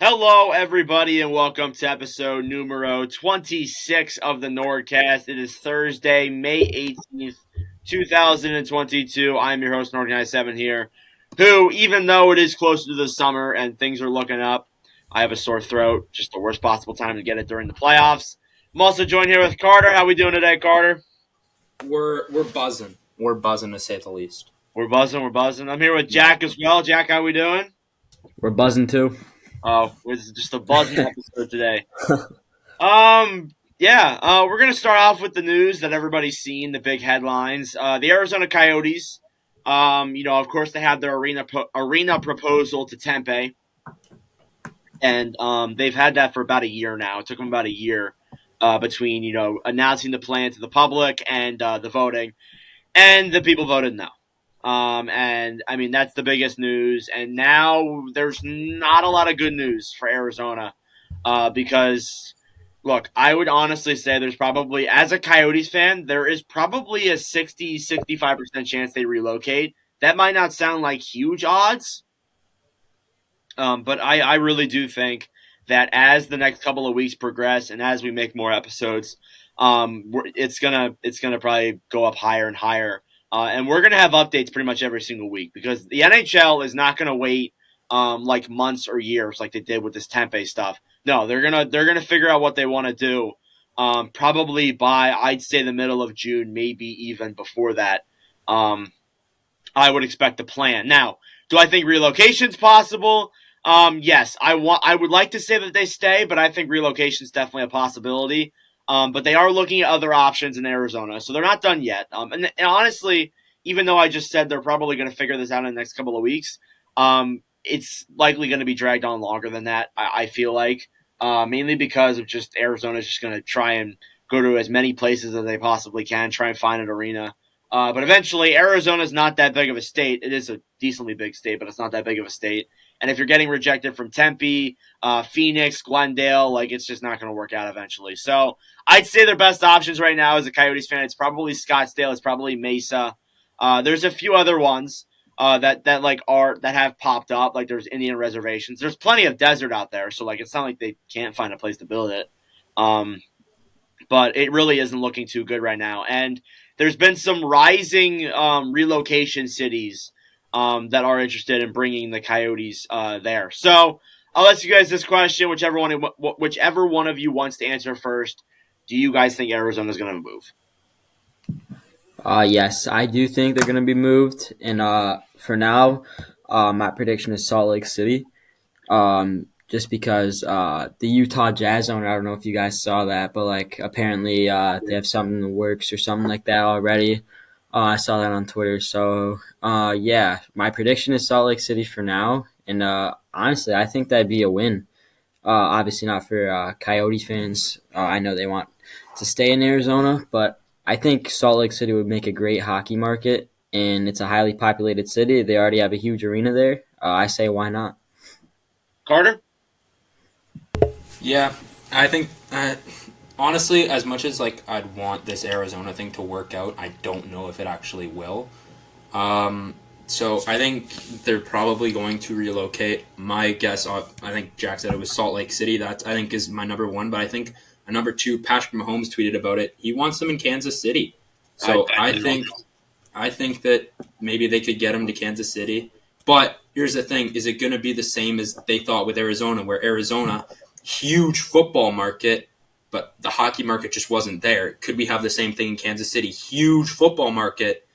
Hello, everybody, and welcome to episode numero 26 of the NordCast. It is Thursday, May 18th, 2022. I'm your host, NordCast7 here, who, even though it is closer to the summer and things are looking up, I have a sore throat, just the worst possible time to get it during the playoffs. I'm also joined here with Carter. How we doing today, Carter? We're buzzing. We're buzzing, to say the least. We're buzzing. I'm here with Jack as well. Jack, how we doing? We're buzzing too. Oh, it's just a buzzing episode today. We're going to start off with the news that everybody's seen, the big headlines. The Arizona Coyotes, of course, they had their arena proposal to Tempe, and they've had that for about a year now. It took them about a year between, announcing the plan to the public and the voting, and the people voted no. That's the biggest news. And now there's not a lot of good news for Arizona because, look, I would honestly say there's probably, as a Coyotes fan, there is probably a 60-65% chance they relocate. That might not sound like huge odds, but I really do think that as the next couple of weeks progress and as we make more episodes, it's gonna probably go up higher and higher. And we're going to have updates pretty much every single week because the NHL is not going to wait like months or years like they did with this Tempe stuff. No, they're gonna figure out what they want to do probably by, I'd say, the middle of June, maybe even before that. I would expect a plan. Now, do I think relocation's possible? Yes, I would like to say that they stay, but I think relocation is definitely a possibility. But they are looking at other options in Arizona, so they're not done yet. And honestly, even though I just said they're probably going to figure this out in the next couple of weeks, it's likely going to be dragged on longer than that, I feel like, mainly because of just Arizona's just going to try and go to as many places as they possibly can, try and find an arena. But eventually, Arizona's not that big of a state. It is a decently big state, but it's not that big of a state. And if you're getting rejected from Tempe, Phoenix, Glendale, it's just not going to work out eventually. So I'd say their best options right now as a Coyotes fan, it's probably Scottsdale, it's probably Mesa. There's a few other ones that have popped up, like there's Indian reservations. There's plenty of desert out there, so it's not like they can't find a place to build it. But it really isn't looking too good right now. And there's been some rising relocation cities that are interested in bringing the Coyotes there. So I'll ask you guys this question, whichever one of you wants to answer first. Do you guys think Arizona's going to move? Yes, I do think they're going to be moved. And for now, my prediction is Salt Lake City. Just because the Utah Jazz owner, I don't know if you guys saw that, but apparently they have something in the works or something like that already. I saw that on Twitter. So, my prediction is Salt Lake City for now. And honestly, I think that'd be a win. Obviously not for Coyotes fans. I know they want to stay in Arizona, but I think Salt Lake City would make a great hockey market, and it's a highly populated city. They already have a huge arena there. I say why not? Carter? Yeah, I think honestly, as much as I'd want this Arizona thing to work out, I don't know if it actually will. So I think they're probably going to relocate. My guess, I think Jack said it was Salt Lake City. That I think is my number one. But I think a number two, Patrick Mahomes tweeted about it. He wants them in Kansas City. So I think that maybe they could get him to Kansas City. But here's the thing: is it going to be the same as they thought with Arizona, where Arizona, huge football market, but the hockey market just wasn't there? Could we have the same thing in Kansas City? Huge football market,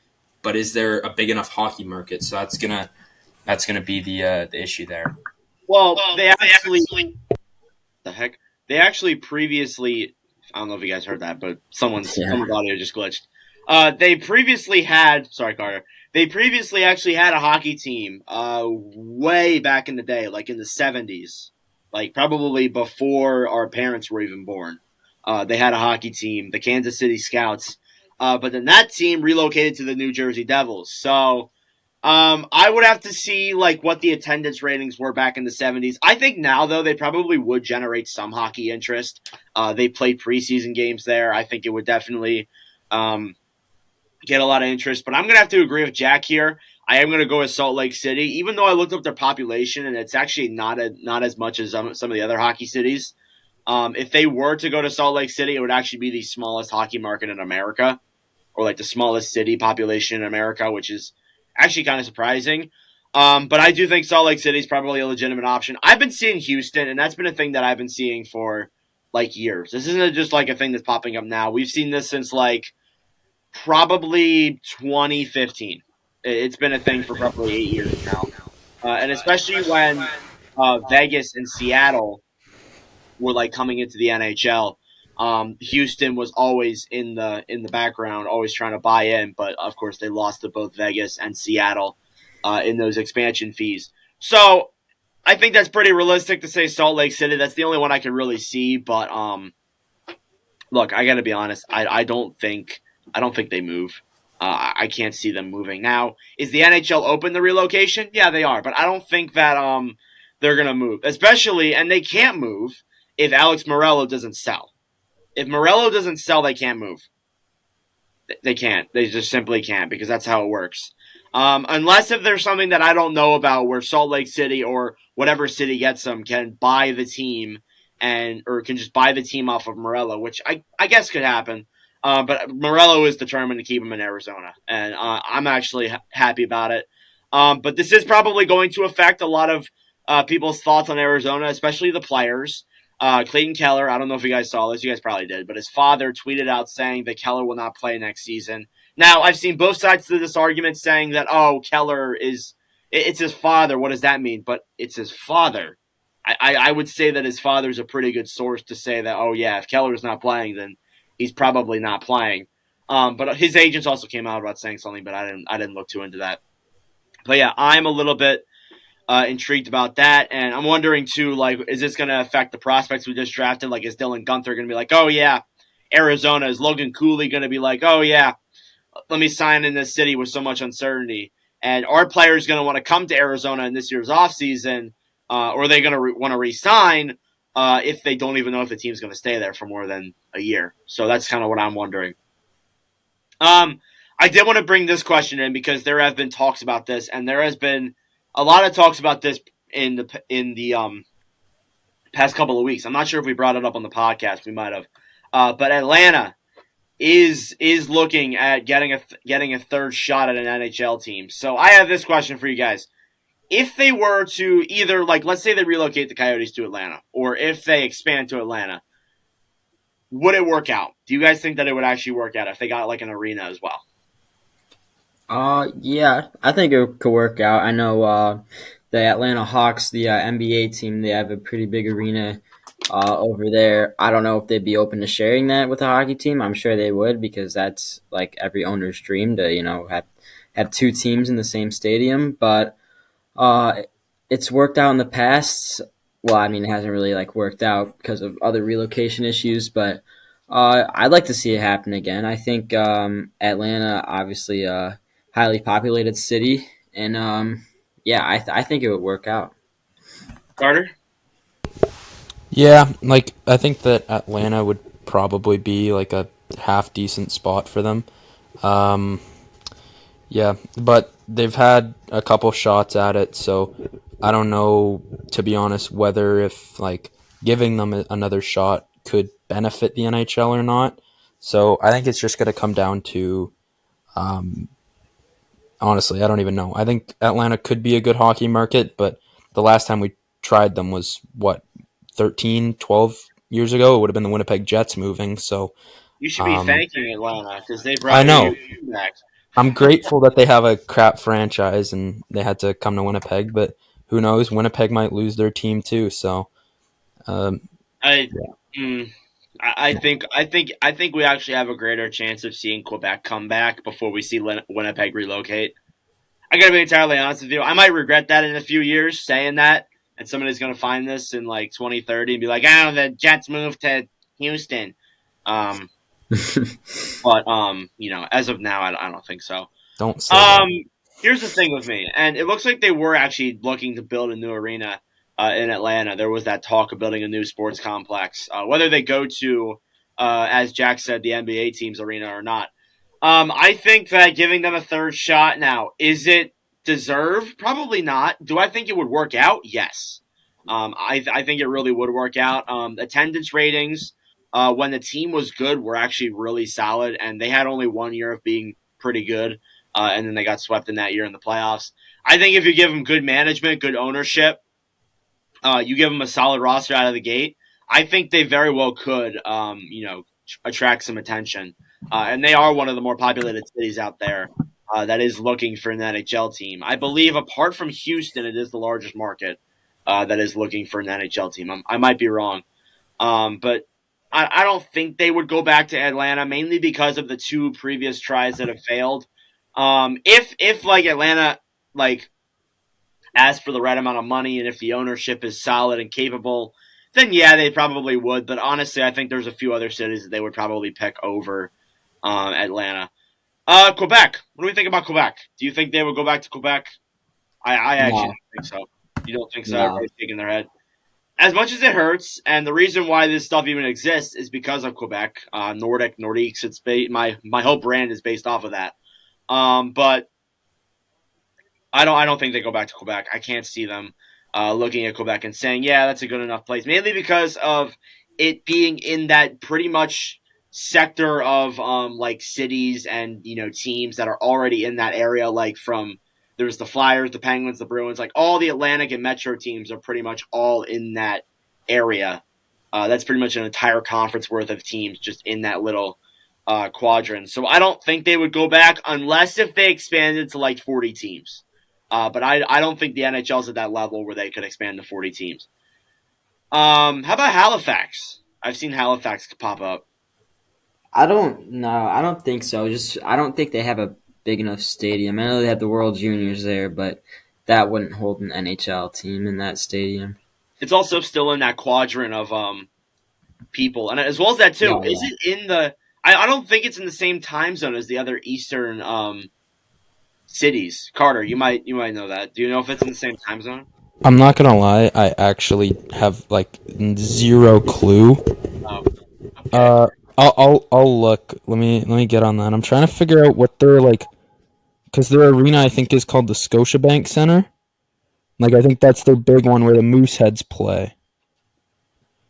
but is there a big enough hockey market? So that's gonna be the issue there. Well, they actually previously, I don't know if you guys heard that, but someone's audio just glitched. They previously actually had a hockey team way back in the day, like in the 70s, probably before our parents were even born. They had a hockey team, the Kansas City Scouts. But then that team relocated to the New Jersey Devils. So I would have to see what the attendance ratings were back in the 70s. I think now, though, they probably would generate some hockey interest. They played preseason games there. I think it would definitely get a lot of interest. But I'm going to have to agree with Jack here. I am going to go with Salt Lake City, even though I looked up their population and it's actually not as much as some of the other hockey cities. If they were to go to Salt Lake City, it would actually be the smallest hockey market in America, or like the smallest city population in America, which is actually kind of surprising. But I do think Salt Lake City is probably a legitimate option. I've been seeing Houston, and that's been a thing that I've been seeing for like years. This isn't just like a thing that's popping up now. We've seen this since like probably 2015. It's been a thing for probably 8 years now, and especially when Vegas and Seattle were like coming into the NHL. Houston was always in the background, always trying to buy in, but of course they lost to both Vegas and Seattle in those expansion fees. So I think that's pretty realistic to say Salt Lake City. That's the only one I can really see. But look, I got to be honest. I don't think they move. I can't see them moving. Now, is the NHL open to relocation? Yeah, they are, but I don't think that they're gonna move. Especially, and they can't move if Alex Morello doesn't sell. If Morello doesn't sell, they can't move. They can't. They just simply can't, because that's how it works. Unless if there's something that I don't know about, where Salt Lake City or whatever city gets them can buy the team or can just buy the team off of Morello, which I guess could happen. But Morello is determined to keep him in Arizona, and I'm actually happy about it. But this is probably going to affect a lot of people's thoughts on Arizona, especially the players. Clayton Keller, I don't know if you guys saw this. You guys probably did. But his father tweeted out saying that Keller will not play next season. Now, I've seen both sides to this argument saying that, Keller it's his father. What does that mean? But it's his father. I would say that his father's a pretty good source to say that, if Keller's not playing, then he's probably not playing. But his agents also came out about saying something, but I didn't look too into that. But yeah, I'm a little bit intrigued about that, and I'm wondering too, like, is this going to affect the prospects we just drafted? Like, is Dylan Gunther going to be like, Arizona? Is Logan Cooley going to be like, let me sign in this city with so much uncertainty? And are players going to want to come to Arizona in this year's offseason, or are they going to want to re-sign if they don't even know if the team's going to stay there for more than a year? So that's kind of what I'm wondering. I did want to bring this question in because there have been talks about this, and there has been a lot of talks about this in the past couple of weeks. I'm not sure if we brought it up on the podcast. We might have. But Atlanta is looking at getting a third shot at an NHL team. So I have this question for you guys. If they were to either, like, let's say they relocate the Coyotes to Atlanta, or if they expand to Atlanta, would it work out? Do you guys think that it would actually work out if they got like an arena as well? Yeah, I think it could work out. I know the Atlanta Hawks, the NBA team, they have a pretty big arena over there. I don't know if they'd be open to sharing that with a hockey team. I'm sure they would, because that's like every owner's dream to, have two teams in the same stadium. But it's worked out in the past. Well, I mean, it hasn't really like worked out because of other relocation issues, but I'd like to see it happen again. I think Atlanta, obviously, highly populated city, and I think it would work out. Carter? Yeah, like, I think that Atlanta would probably be like a half decent spot for them. Yeah, but they've had a couple shots at it, so I don't know, to be honest, whether if like giving them another shot could benefit the NHL or not. So I think it's just going to come down to, honestly, I don't even know. I think Atlanta could be a good hockey market, but the last time we tried them was, 13, 12 years ago? It would have been the Winnipeg Jets moving, so... You should be thanking Atlanta because they I brought know. you back. I'm grateful that they have a crap franchise and they had to come to Winnipeg, but who knows? Winnipeg might lose their team too. So, I think we actually have a greater chance of seeing Quebec come back before we see Winnipeg relocate. I gotta be entirely honest with you. I might regret that in a few years saying that, and somebody's gonna find this in like 2030 and be like, the Jets moved to Houston. But as of now, I don't think so. don't say that. Here's the thing with me, and it looks like they were actually looking to build a new arena in Atlanta. There was that talk of building a new sports complex. Whether they go to, as Jack said, the NBA team's arena or not, I think that giving them a third shot now, is it deserve? Probably not. Do I think it would work out? Yes. I think it really would work out. Attendance ratings when the team was good were actually really solid, and they had only 1 year of being pretty good, and then they got swept in that year in the playoffs. I think if you give them good management, good ownership, you give them a solid roster out of the gate, I think they very well could, attract some attention. And they are one of the more populated cities out there that is looking for an NHL team. I believe, apart from Houston, it is the largest market that is looking for an NHL team. I might be wrong, but I don't think they would go back to Atlanta, mainly because of the two previous tries that have failed. If like Atlanta ask for the right amount of money, and if the ownership is solid and capable, then yeah, they probably would. But honestly, I think there's a few other cities that they would probably pick over Atlanta. Quebec. What do we think about Quebec? Do you think they would go back to Quebec? I actually don't think so. You don't think so? No. Everybody's shaking their head. As much as it hurts, and the reason why this stuff even exists is because of Quebec, Nordiques. It's my whole brand is based off of that. But I don't think they go back to Quebec. I can't see them looking at Quebec and saying, yeah, that's a good enough place. Mainly because of it being in that pretty much sector of cities and teams that are already in that area. Like there's the Flyers, the Penguins, the Bruins. Like all the Atlantic and Metro teams are pretty much all in that area. That's pretty much an entire conference worth of teams just in that little quadrant. So I don't think they would go back unless if they expanded to like 40 teams. But I don't think the NHL's at that level where they could expand to 40 teams. How about Halifax? I've seen Halifax pop up. I don't think so. I don't think they have a big enough stadium. I know they have the World Juniors there, but that wouldn't hold an NHL team in that stadium. It's also still in that quadrant of people, and as well as that too. Yeah. Is it in the? I don't think it's in the same time zone as the other Eastern cities. Carter, you might know that. Do you know if it's in the same time zone? I'm not gonna lie, I actually have like zero clue. Oh, okay. I'll look. Let me get on that. I'm trying to figure out what they're like, because their arena I think is called the Scotiabank Center. Like I think that's their big one where the Mooseheads play.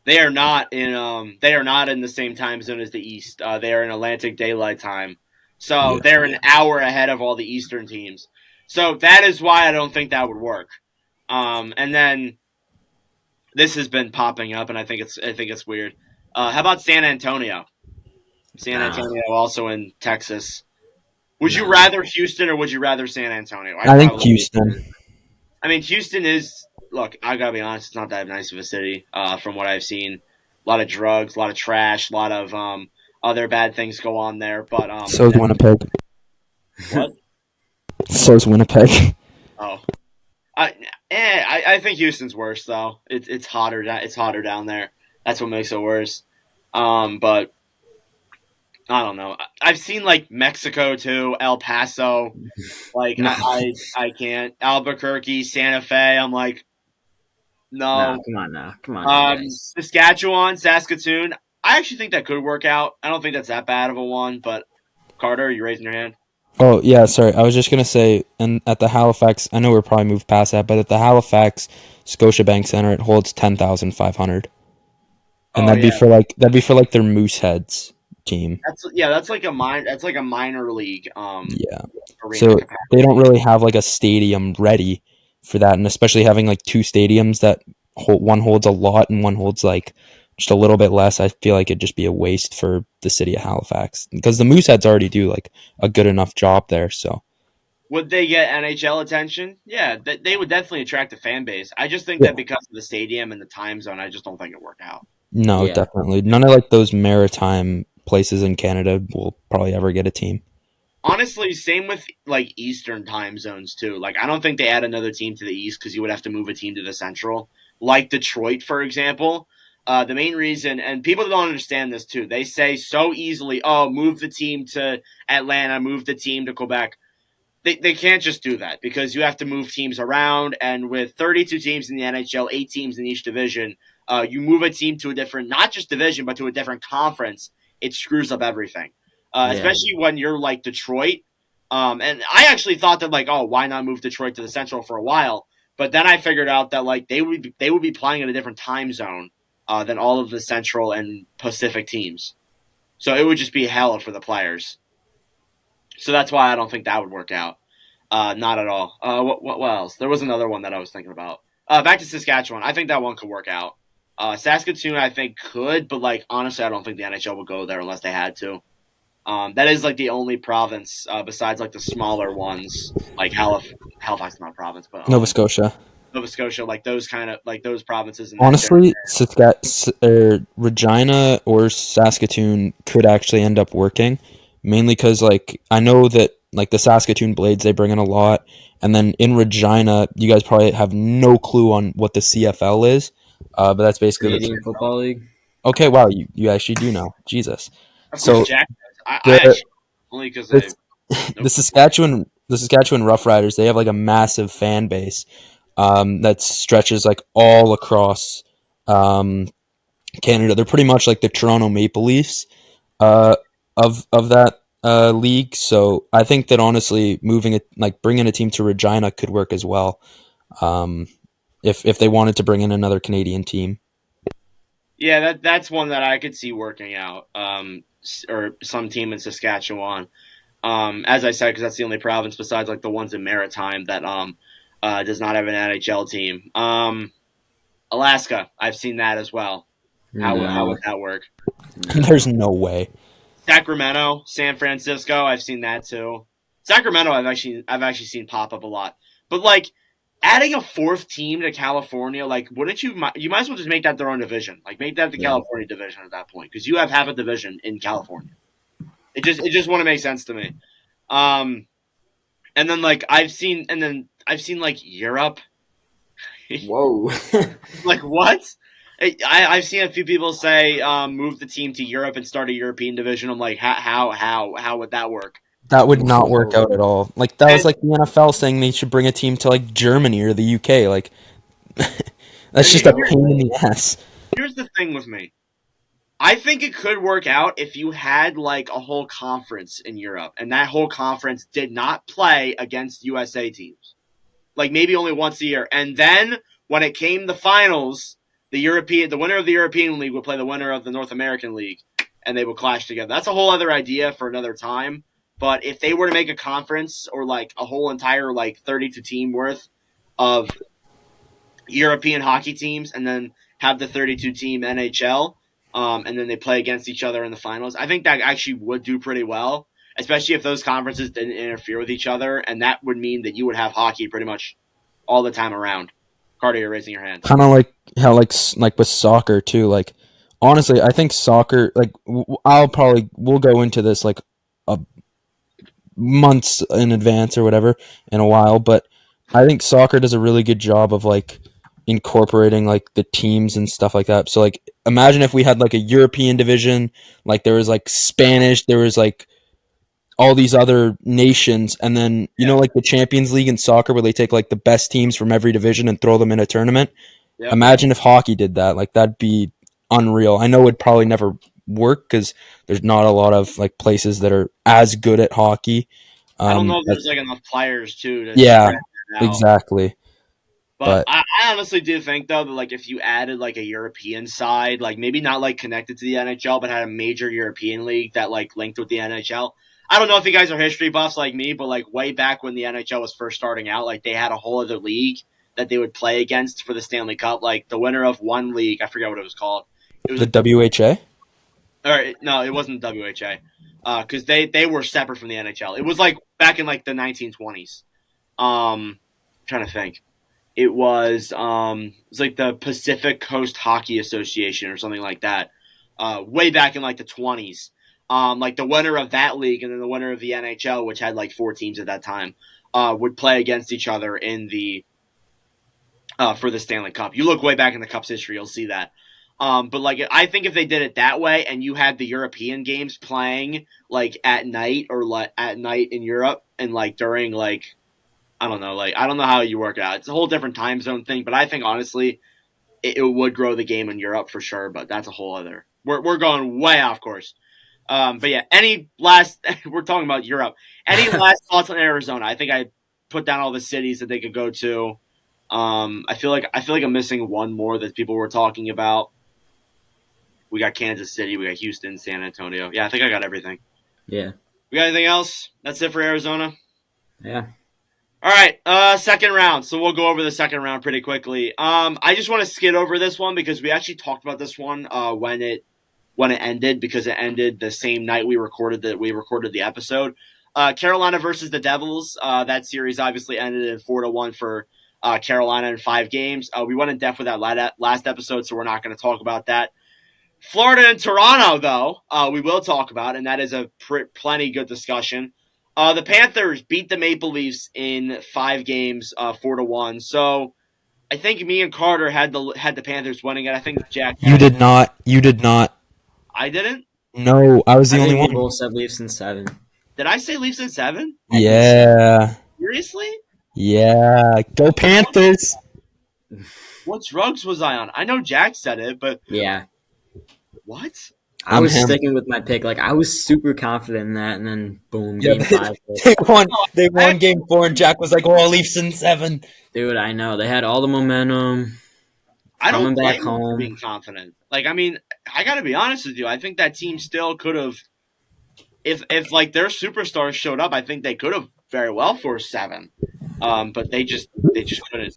They are not in the same time zone as the East. They are in Atlantic Daylight Time. So Yeah. they're an hour ahead of all the Eastern teams. So that is why I don't think that would work. And then this has been popping up, and I think it's weird. How about San Antonio? San Antonio, also in Texas. Would you rather Houston or would you rather San Antonio? I think Houston. I mean, Houston is. Look, I gotta be honest. It's not that nice of a city, from what I've seen. A lot of drugs, a lot of trash, a lot of other bad things go on there. But So's Winnipeg. What? So's Winnipeg. Oh, I think Houston's worse though. It's hotter. It's hotter down there. That's what makes it worse. But I don't know. I've seen like Mexico too, El Paso. Like No. I can't. Albuquerque, Santa Fe. I'm like, no. Come on. Guys. Saskatchewan, Saskatoon. I actually think that could work out. I don't think that's that bad of a one. But Carter, are you raising your hand? Oh, yeah, sorry. I was just going to say, and at the Halifax, I know we're probably moved past that, but at the Halifax Scotiabank Center, it holds 10,500. And that'd be for like their Mooseheads team. That's like a minor league. Yeah. Arena So capacity. they don't really have like a stadium ready for that, and especially having like two stadiums that one holds a lot and one holds like just a little bit less, I feel like it'd just be a waste for the city of Halifax, because the Mooseheads already do like a good enough job there. So would they get NHL attention? Yeah, they would definitely attract a fan base. I just think that because of the stadium and the time zone, I just don't think it worked out. no, Yeah. definitely none of like those maritime places in Canada will probably ever get a team. Honestly, same with like Eastern time zones too. Like I don't think they add another team to the East because you would have to move a team to the Central, like Detroit, for example. The main reason, and people don't understand this too, they say so easily, oh, move the team to Atlanta, move the team to Quebec. They can't just do that because you have to move teams around, and with 32 teams in the NHL, 8 teams in each division, you move a team to a different, not just division, but to a different conference, it screws up everything. Especially when you're like Detroit. And I actually thought that, like, oh, why not move Detroit to the Central for a while? But then I figured out that, like, they would be playing in a different time zone than all of the Central and Pacific teams. So it would just be hell for the players. So that's why I don't think that would work out. Not at all. What else? There was another one that I was thinking about. Back to Saskatchewan. I think that one could work out. Saskatoon, I think, could, but, like, honestly, I don't think the NHL would go there unless they had to. That is, like, the only province besides, like, the smaller ones, like Halifax is not a province, but Nova Scotia. Nova Scotia, like those kind of, like, those provinces. Honestly, Regina or Saskatoon could actually end up working, mainly because, like, I know that, like, the Saskatoon Blades, they bring in a lot, and then in Regina, you guys probably have no clue on what the CFL is, but that's basically Canadian Football League. Okay, wow, you actually do know. Jesus. Of course, So Jack does. I actually, only because the Saskatchewan Roughriders, they have, like, a massive fan base that stretches, like, all across Canada. They're pretty much like the Toronto Maple Leafs of that league. So I think that, honestly, bringing a team to Regina could work as well, if they wanted to bring in another Canadian team. Yeah, that's one that I could see working out, or some team in Saskatchewan. As I said, because that's the only province besides, like, the ones in Maritime that does not have an NHL team. Alaska, I've seen that as well. How would that work? There's no way. Sacramento, San Francisco, I've seen that too. Sacramento, I've actually seen pop up a lot. But, like, adding a fourth team to California, like, wouldn't you might as well just make that their own division. Like, make that the California division at that point, because you have half a division in California. It just wouldn't make sense to me. And then, like, I've seen like Europe. Whoa. Like, what? I've seen a few people say move the team to Europe and start a European division. I'm like, how would that work? That would not work out at all. Like, that was like the NFL saying they should bring a team to, like, Germany or the UK. Like, that's just a pain in the ass. Here's the thing with me. I think it could work out if you had, like, a whole conference in Europe, and that whole conference did not play against USA teams. Like, maybe only once a year. And then when it came to finals, the winner of the European League would play the winner of the North American League, and they would clash together. That's a whole other idea for another time. But if they were to make a conference, or, like, a whole entire, like, 32 team worth of European hockey teams, and then have the 32 team NHL, and then they play against each other in the finals, I think that actually would do pretty well, especially if those conferences didn't interfere with each other, and that would mean that you would have hockey pretty much all the time around. Carter, you're raising your hand. Kind of like how, like with soccer too. Like, honestly, I think soccer, like, we'll go into this, like, months in advance or whatever in a while, but I think soccer does a really good job of, like, incorporating, like, the teams and stuff like that. So, like, imagine if we had, like, a European division, like, there was, like, Spanish, there was, like, all these other nations, and then, you know, like the Champions League in soccer, where they take, like, the best teams from every division and throw them in a tournament. Yep. Imagine if hockey did that. Like, that'd be unreal. I know it'd probably never work because there's not a lot of, like, places that are as good at hockey. I don't know if there's, like, enough players too. Yeah, exactly. But I honestly do think, though, that, like, if you added, like, a European side, like, maybe not, like, connected to the NHL, but had a major European league that, like, linked with the NHL. I don't know if you guys are history buffs like me, but, like, way back when the NHL was first starting out, like, they had a whole other league that they would play against for the Stanley Cup. Like, the winner of one league, I forget what it was called. It was the WHA? Or, no, it wasn't WHA. Because they were separate from the NHL. It was, like, back in, like, the 1920s. I'm trying to think. It was like the Pacific Coast Hockey Association or something like that. Way back in, like, the 20s. Like, the winner of that league and then the winner of the NHL, which had, like, 4 teams at that time, would play against each other in the for the Stanley Cup. You look way back in the Cup's history, you'll see that. But, like, I think if they did it that way and you had the European games playing, like, at night or, like, at night in Europe and, like, during, like, I don't know, like, I don't know how you work it out. It's a whole different time zone thing, but I think, honestly, it would grow the game in Europe for sure, but that's a whole other. We're going way off course. But yeah, any last we're talking about Europe. Any last thoughts on Arizona? I think I put down all the cities that they could go to. I feel like I'm missing one more that people were talking about. We got Kansas City, we got Houston, San Antonio. Yeah, I think I got everything. Yeah. We got anything else? That's it for Arizona. Yeah. All right, second round. So we'll go over the second round pretty quickly. I just want to skid over this one because we actually talked about this one when it ended, because it ended the same night we recorded the episode. Carolina versus the Devils. That series obviously ended in 4-1 for Carolina in 5 games. We went in depth with that last episode, so we're not going to talk about that. Florida and Toronto, though, we will talk about, and that is a plenty good discussion. The Panthers beat the Maple Leafs in 5 games, 4-1. So I think me and Carter had the Panthers winning it. I think Jack. You did not. You did not. I didn't. No, I was the I only think one. we both said Leafs in 7. Did I say Leafs in 7? Yeah. Seriously? Yeah. Go Panthers. What drugs was I on? I know Jack said it, but Yeah. what? I was him. sticking with my pick. Like, I was super confident in that, and then boom, Yeah, game 5. They won game 4, and Jack was like, "Oh, Leafs in 7." Dude, I know. They had all the momentum. I don't Coming back blame them for home. being confident. Like, I mean, I got to be honest with you. I think that team still could have, if like their superstars showed up, I think they could have very well forced 7. But they just couldn't.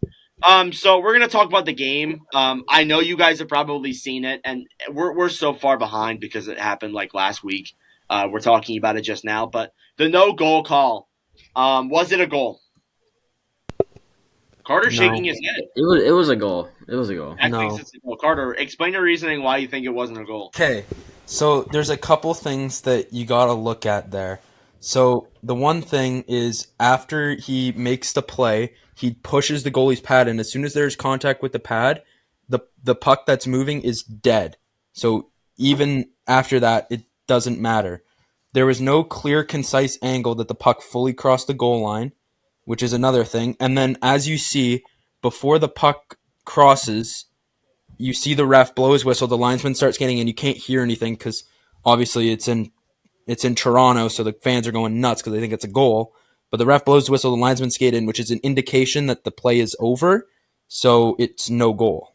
So we're gonna talk about the game. I know you guys have probably seen it, and we're so far behind because it happened like last week. We're talking about it just now, but the no goal call. Was it a goal? Carter's No. shaking his head. It was a goal. It was a goal. Jack No. thinks it's a goal. Carter, explain your reasoning why you think it wasn't a goal. Okay, so there's a couple things that you got to look at there. So the one thing is after he makes the play, he pushes the goalie's pad, and as soon as there's contact with the pad, the puck that's moving is dead. So even after that, it doesn't matter. There was no clear, concise angle that the puck fully crossed the goal line, which is another thing. And then as you see, before the puck crosses, you see the ref blow his whistle, the linesman starts skating, and you can't hear anything because obviously it's in Toronto, so the fans are going nuts because they think it's a goal. But the ref blows the whistle, the linesman skate in, which is an indication that the play is over, so it's no goal.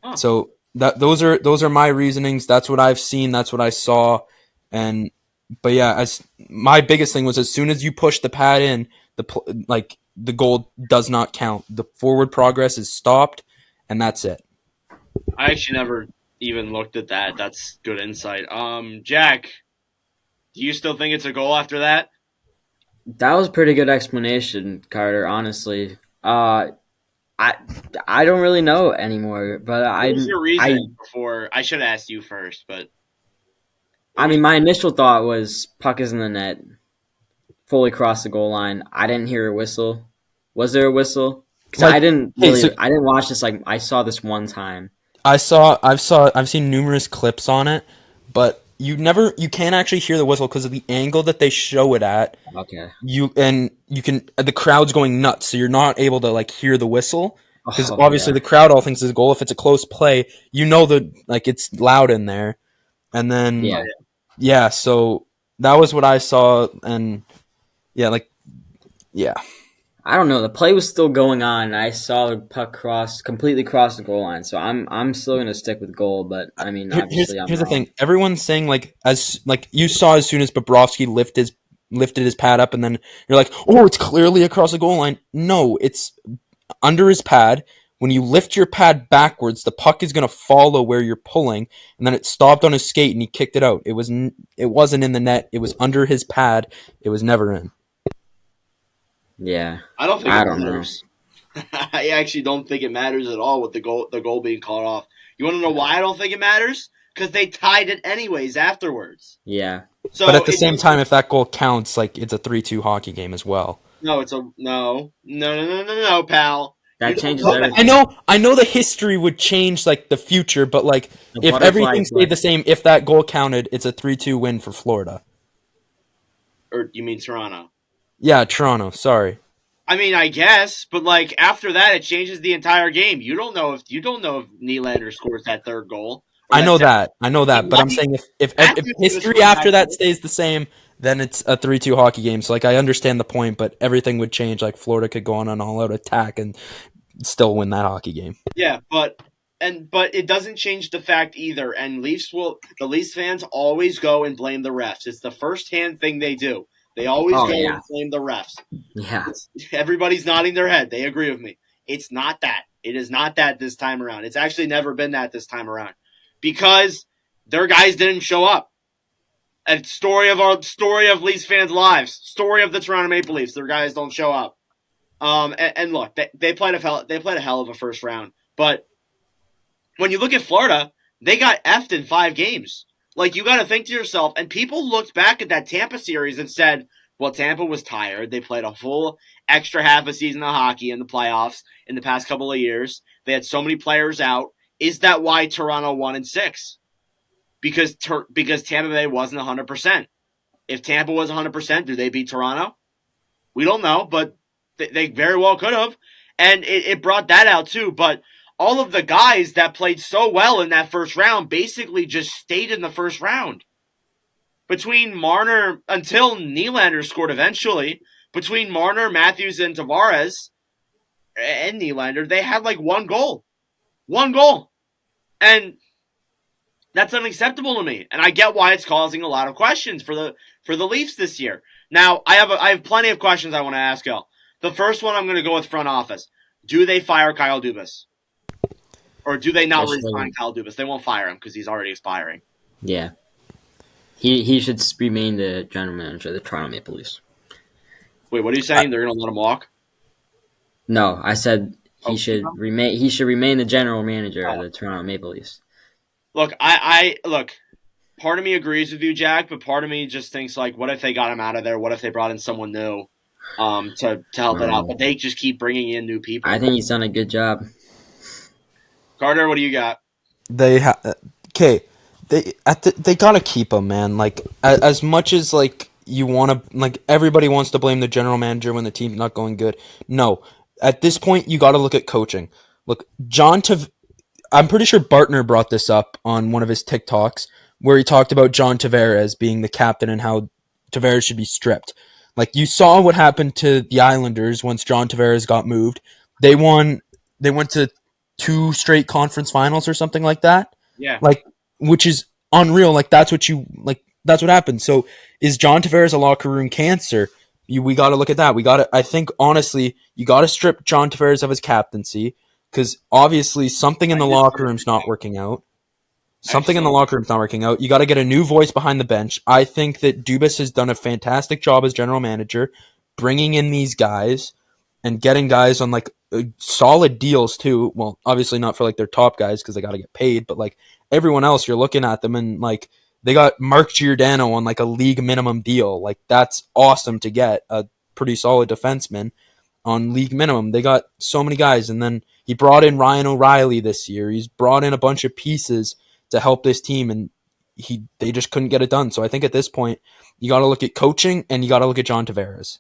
Huh. So those are my reasonings. That's what I've seen. That's what I saw. But yeah, my biggest thing was as soon as you push the pad in, the goal does not count. The forward progress is stopped, and that's it. I actually never even looked at that. That's good insight. Jack, do you still think it's a goal after that? That was a pretty good explanation, Carter, honestly. I don't really know anymore, but What was your reason before? I should have asked you first, but I mean, my initial thought was puck is in the net, fully crossed the goal line. I didn't hear a whistle. Was there a whistle? Because I didn't watch this. Like, I saw this one time. I've seen numerous clips on it, but you can't actually hear the whistle because of the angle that they show it at. Okay. The crowd's going nuts, so you're not able to like hear the whistle because obviously yeah. the crowd all thinks it's a goal. If it's a close play, it's loud in there, and then so that was what I saw, and I don't know. The play was still going on. And I saw the puck completely cross the goal line. So I'm still gonna stick with goal. But I mean, obviously, here's the thing. Everyone's saying as you saw as soon as Bobrovsky lifted his pad up, and then you're like, oh, it's clearly across the goal line. No, it's under his pad. When you lift your pad backwards, the puck is gonna follow where you're pulling, and then it stopped on his skate and he kicked it out. It wasn't in the net. It was under his pad. It was never in. Yeah. I don't think I it don't matters. I actually don't think it matters at all with the goal being called off. You want to know why I don't think it matters? Because they tied it anyways afterwards. Yeah. So but at the same time, if that goal counts, it's a 3-2 hockey game as well. No, it's no, pal. That changes everything. I know the history would change the future, but if everything stayed the same, if that goal counted, it's a 3-2 win for Florida. Or you mean Toronto? Yeah, Toronto. Sorry. I mean, I guess, but after that, it changes the entire game. You don't know if Nylander scores that third goal, I know that, but I'm saying if Matthews history was after that good. stays the same, then it's a 3-2 hockey game. So like I understand the point, but everything would change. Like Florida could go on an all-out attack and still win that hockey game. Yeah, but it doesn't change the fact either. And the Leafs fans always go and blame the refs. It's the first-hand thing they do. They always Oh, go yeah. and blame the refs. Yeah. Everybody's nodding their head. They agree with me. It's not that. It is not that this time around. It's actually never been that this time around because their guys didn't show up. A story of Leafs fans' lives. Story of the Toronto Maple Leafs. Their guys don't show up. And look, they played a hell of a first round. But when you look at Florida, they got effed in 5 games. Like, you got to think to yourself, and people looked back at that Tampa series and said, well, Tampa was tired. They played a full extra half a season of hockey in the playoffs in the past couple of years. They had so many players out. Is that why Toronto won in 6? Because Tampa Bay wasn't 100%. If Tampa was 100%, do they beat Toronto? We don't know, but they very well could have. And it brought that out too. But all of the guys that played so well in that first round basically just stayed in the first round. Between Marner, until Nylander scored eventually, between Marner, Matthews, and Tavares, and Nylander, they had like 1 goal. 1 goal. And that's unacceptable to me. And I get why it's causing a lot of questions for the Leafs this year. Now, I have plenty of questions I want to ask y'all. The first one I'm going to go with front office. Do they fire Kyle Dubas? Or do they not re-sign Kyle Dubas? They won't fire him because he's already expiring. Yeah. He should remain the general manager of the Toronto Maple Leafs. Wait, what are you saying? They're going to let him walk? No, I said he should remain. He should remain the general manager of the Toronto Maple Leafs. Look, look. Part of me agrees with you, Jack, but part of me just thinks like, what if they got him out of there? What if they brought in someone new to help it out? But they just keep bringing in new people. I think he's done a good job. Carter, what do you got? They gotta keep him, man. Like as much as like you want to, like everybody wants to blame the general manager when the team's not going good. No, at this point you got to look at coaching. Look, I'm pretty sure Bartner brought this up on one of his TikToks where he talked about John Tavares being the captain and how Tavares should be stripped. Like you saw what happened to the Islanders once John Tavares got moved. They won. They went to 2 straight conference finals or something like that. Yeah. Like, which is unreal. Like that's what happened. So is John Tavares a locker room cancer? We got to look at that. I think honestly, you got to strip John Tavares of his captaincy because obviously something in the locker room's not working out. Something in the locker room's not working out. You got to get a new voice behind the bench. I think that Dubas has done a fantastic job as general manager, bringing in these guys and getting guys on like solid deals too. Well, obviously not for like their top guys because they got to get paid, but like everyone else, you're looking at them and like they got Mark Giordano on like a league minimum deal. Like that's awesome to get a pretty solid defenseman on league minimum. They got so many guys, and then he brought in Ryan O'Reilly this year. He's brought in a bunch of pieces to help this team, and they just couldn't get it done. So I think at this point, you got to look at coaching and you got to look at John Tavares.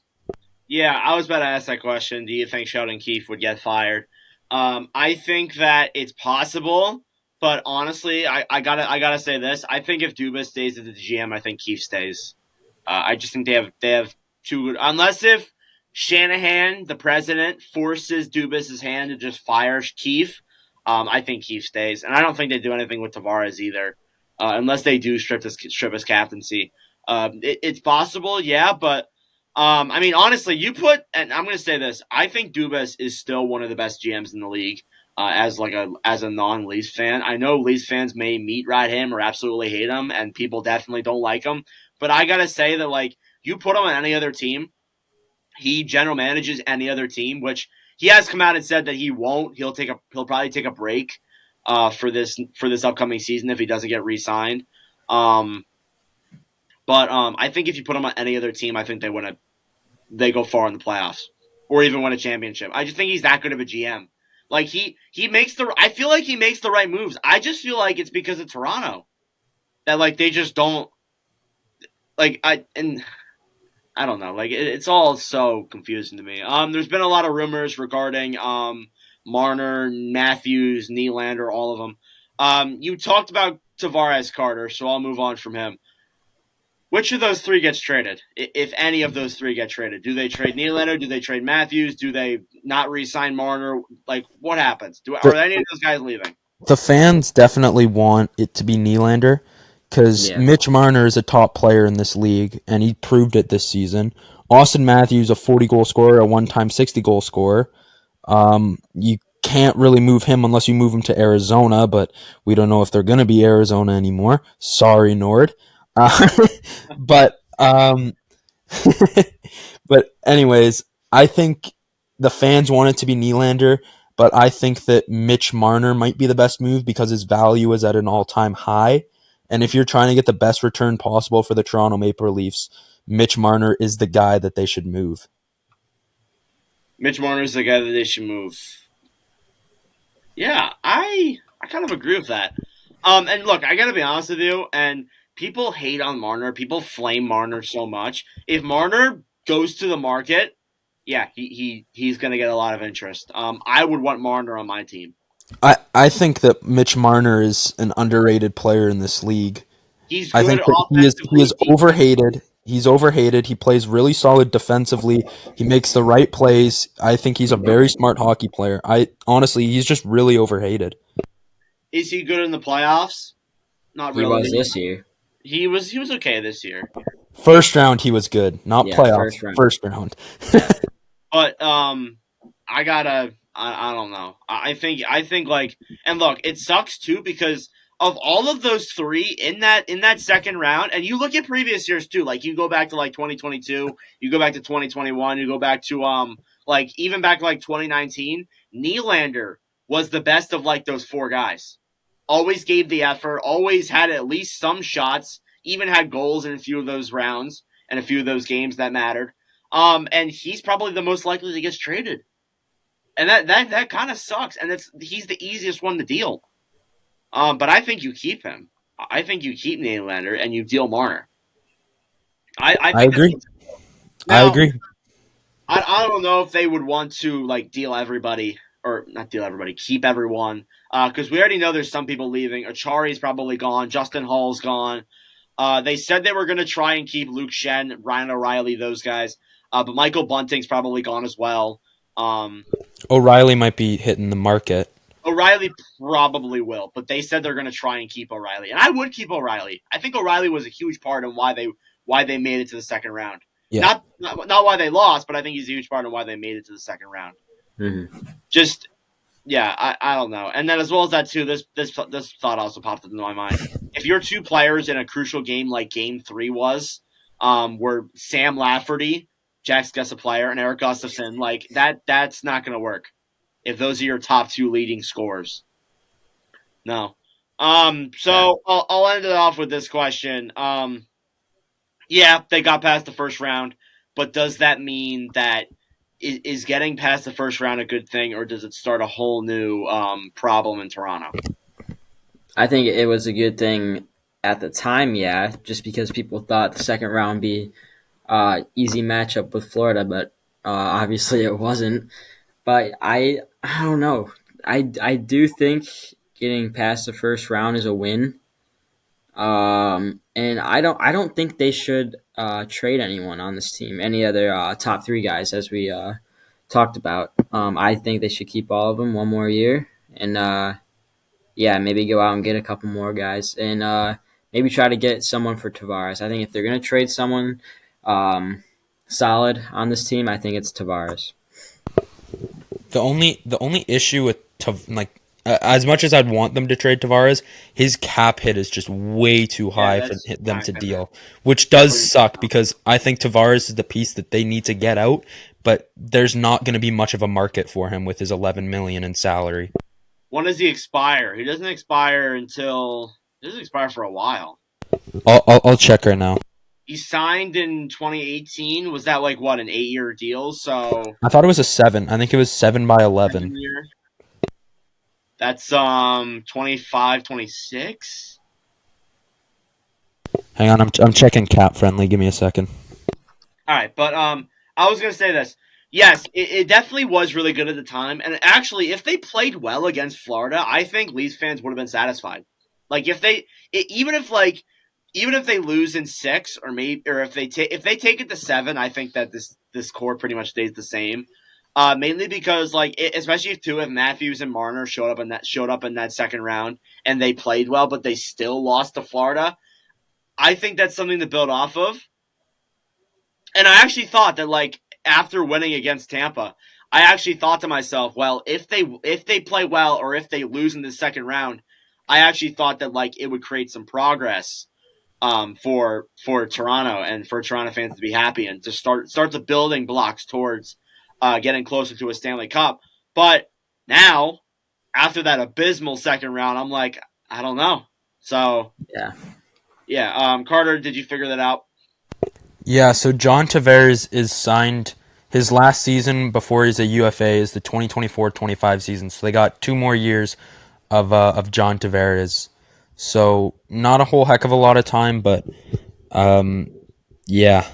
Yeah, I was about to ask that question. Do you think Sheldon Keefe would get fired? I think that it's possible, but honestly, I gotta say this. I think if Dubas stays as the GM, I think Keefe stays. I just think they have too good. Unless if Shanahan, the president, forces Dubas' hand to just fire Keefe, I think Keefe stays, and I don't think they do anything with Tavares either, unless they do strip his captaincy. It's possible, yeah, but. I mean, honestly, and I'm going to say this, I think Dubas is still one of the best GMs in the league as a non-Leafs fan. I know Leafs fans may meat ride him or absolutely hate him, and people definitely don't like him, but I got to say that, like, you put him on any other team, he general manages any other team, which he has come out and said that he won't. He'll probably take a break for this upcoming season if he doesn't get re-signed. But I think if you put him on any other team, I think they go far in the playoffs or even win a championship. I just think he's that good of a GM. Like I feel like he makes the right moves. I just feel like it's because of Toronto that like they just don't like I don't know. Like it's all so confusing to me. There's been a lot of rumors regarding Marner, Matthews, Nylander, all of them. You talked about Tavares, Carter, so I'll move on from him. Which of those three gets traded? If any of those three get traded, do they trade Nylander? Do they trade Matthews? Do they not re-sign Marner? Like, what happens? Are any of those guys leaving? The fans definitely want it to be Nylander because Yeah. Mitch Marner is a top player in this league, and he proved it this season. Austin Matthews, a 40-goal scorer, a one-time 60-goal scorer. You can't really move him unless you move him to Arizona, but we don't know if they're going to be Arizona anymore. Sorry, Nord. But but anyways, I think the fans want it to be Nylander, but I think that Mitch Marner might be the best move because his value is at an all-time high. And if you're trying to get the best return possible for the Toronto Maple Leafs, Mitch Marner is the guy that they should move. Mitch Marner is the guy that they should move. Yeah, I kind of agree with that. And look, I got to be honest with you, and people hate on Marner. People flame Marner so much. If Marner goes to the market, yeah, he's going to get a lot of interest. I would want Marner on my team. I think that Mitch Marner is an underrated player in this league. He's I good think that he is offensively. overhated. He's overhated. He plays really solid defensively. He makes the right plays. I think he's a very smart hockey player. Honestly, he's just really overhated. Is he good in the playoffs? Not He really. was this year. He was okay this year. First round, he was good. Not Yeah, playoffs. First round. But I don't know. I think like, and look, it sucks too because of all of those three in that second round, and you look at previous years too. Like you go back to like 2022, you go back to 2021, you go back to like even back to like 2019. Nylander was the best of like those four guys. Always gave the effort. Always had at least some shots. Even had goals in a few of those rounds and a few of those games that mattered. And he's probably the most likely to get traded. And that kind of sucks. And he's the easiest one to deal. But I think you keep him. I think you keep Nylander and you deal Marner. I agree. Now, I agree. I don't know if they would want to like deal everybody or not deal everybody, keep everyone. Because we already know there's some people leaving. Achari's probably gone. Justin Hall's gone. They said they were going to try and keep Luke Shen, Ryan O'Reilly, those guys. But Michael Bunting's probably gone as well. O'Reilly might be hitting the market. O'Reilly probably will, but they said they're going to try and keep O'Reilly. And I would keep O'Reilly. I think O'Reilly was a huge part in why they made it to the second round. Yeah. Not why they lost, but I think he's a huge part of why they made it to the second round. Mm-hmm. Just, yeah, I don't know. And then as well as that too, this thought also popped into my mind. If you're two players in a crucial game like Game 3 was, where Sam Lafferty, Jack's guess a player, and Eric Gustafson, like that's not going to work. If those are your top two leading scorers. No. So I'll end it off with this question. Yeah, they got past the first round, but does that mean that is getting past the first round a good thing, or does it start a whole new problem in Toronto? I think it was a good thing at the time, yeah, just because people thought the second round would be easy matchup with Florida, but obviously it wasn't. But I don't know. I do think getting past the first round is a win. And I don't think they should trade anyone on this team. Any other top three guys, as we talked about. I think they should keep all of them one more year, and maybe go out and get a couple more guys, and maybe try to get someone for Tavares. I think if they're gonna trade someone solid on this team, I think it's Tavares. The only issue with as much as I'd want them to trade Tavares, his cap hit is just way too high for them to deal, which does suck because I think Tavares is the piece that they need to get out, but there's not going to be much of a market for him with his $11 million in salary. When does he expire? He doesn't expire for a while. I'll check right now. He signed in 2018. Was that like what, an 8-year deal? So I thought it was a 7. I think it was 7 by 11. That's 25, 26. Hang on, I'm checking cap friendly. Give me a second. All right, but I was gonna say this. Yes, it definitely was really good at the time. And actually, if they played well against Florida, I think Leafs fans would have been satisfied. Like even if they lose in 6 or maybe or if they take it to 7, I think that this core pretty much stays the same. Mainly because especially if Matthews and Marner showed up in that second round and they played well, but they still lost to Florida. I think that's something to build off of. And I actually thought that after winning against Tampa, I actually thought to myself, well, if they play well or if they lose in the second round, I actually thought that it would create some progress for Toronto and for Toronto fans to be happy and to start the building blocks towards getting closer to a Stanley Cup. But now, after that abysmal second round, I'm like, I don't know. So yeah. Carter, did you figure that out? Yeah, so John Tavares is signed. His last season before he's a UFA is the 2024-25 season. So they got 2 more years of John Tavares. So not a whole heck of a lot of time, but yeah.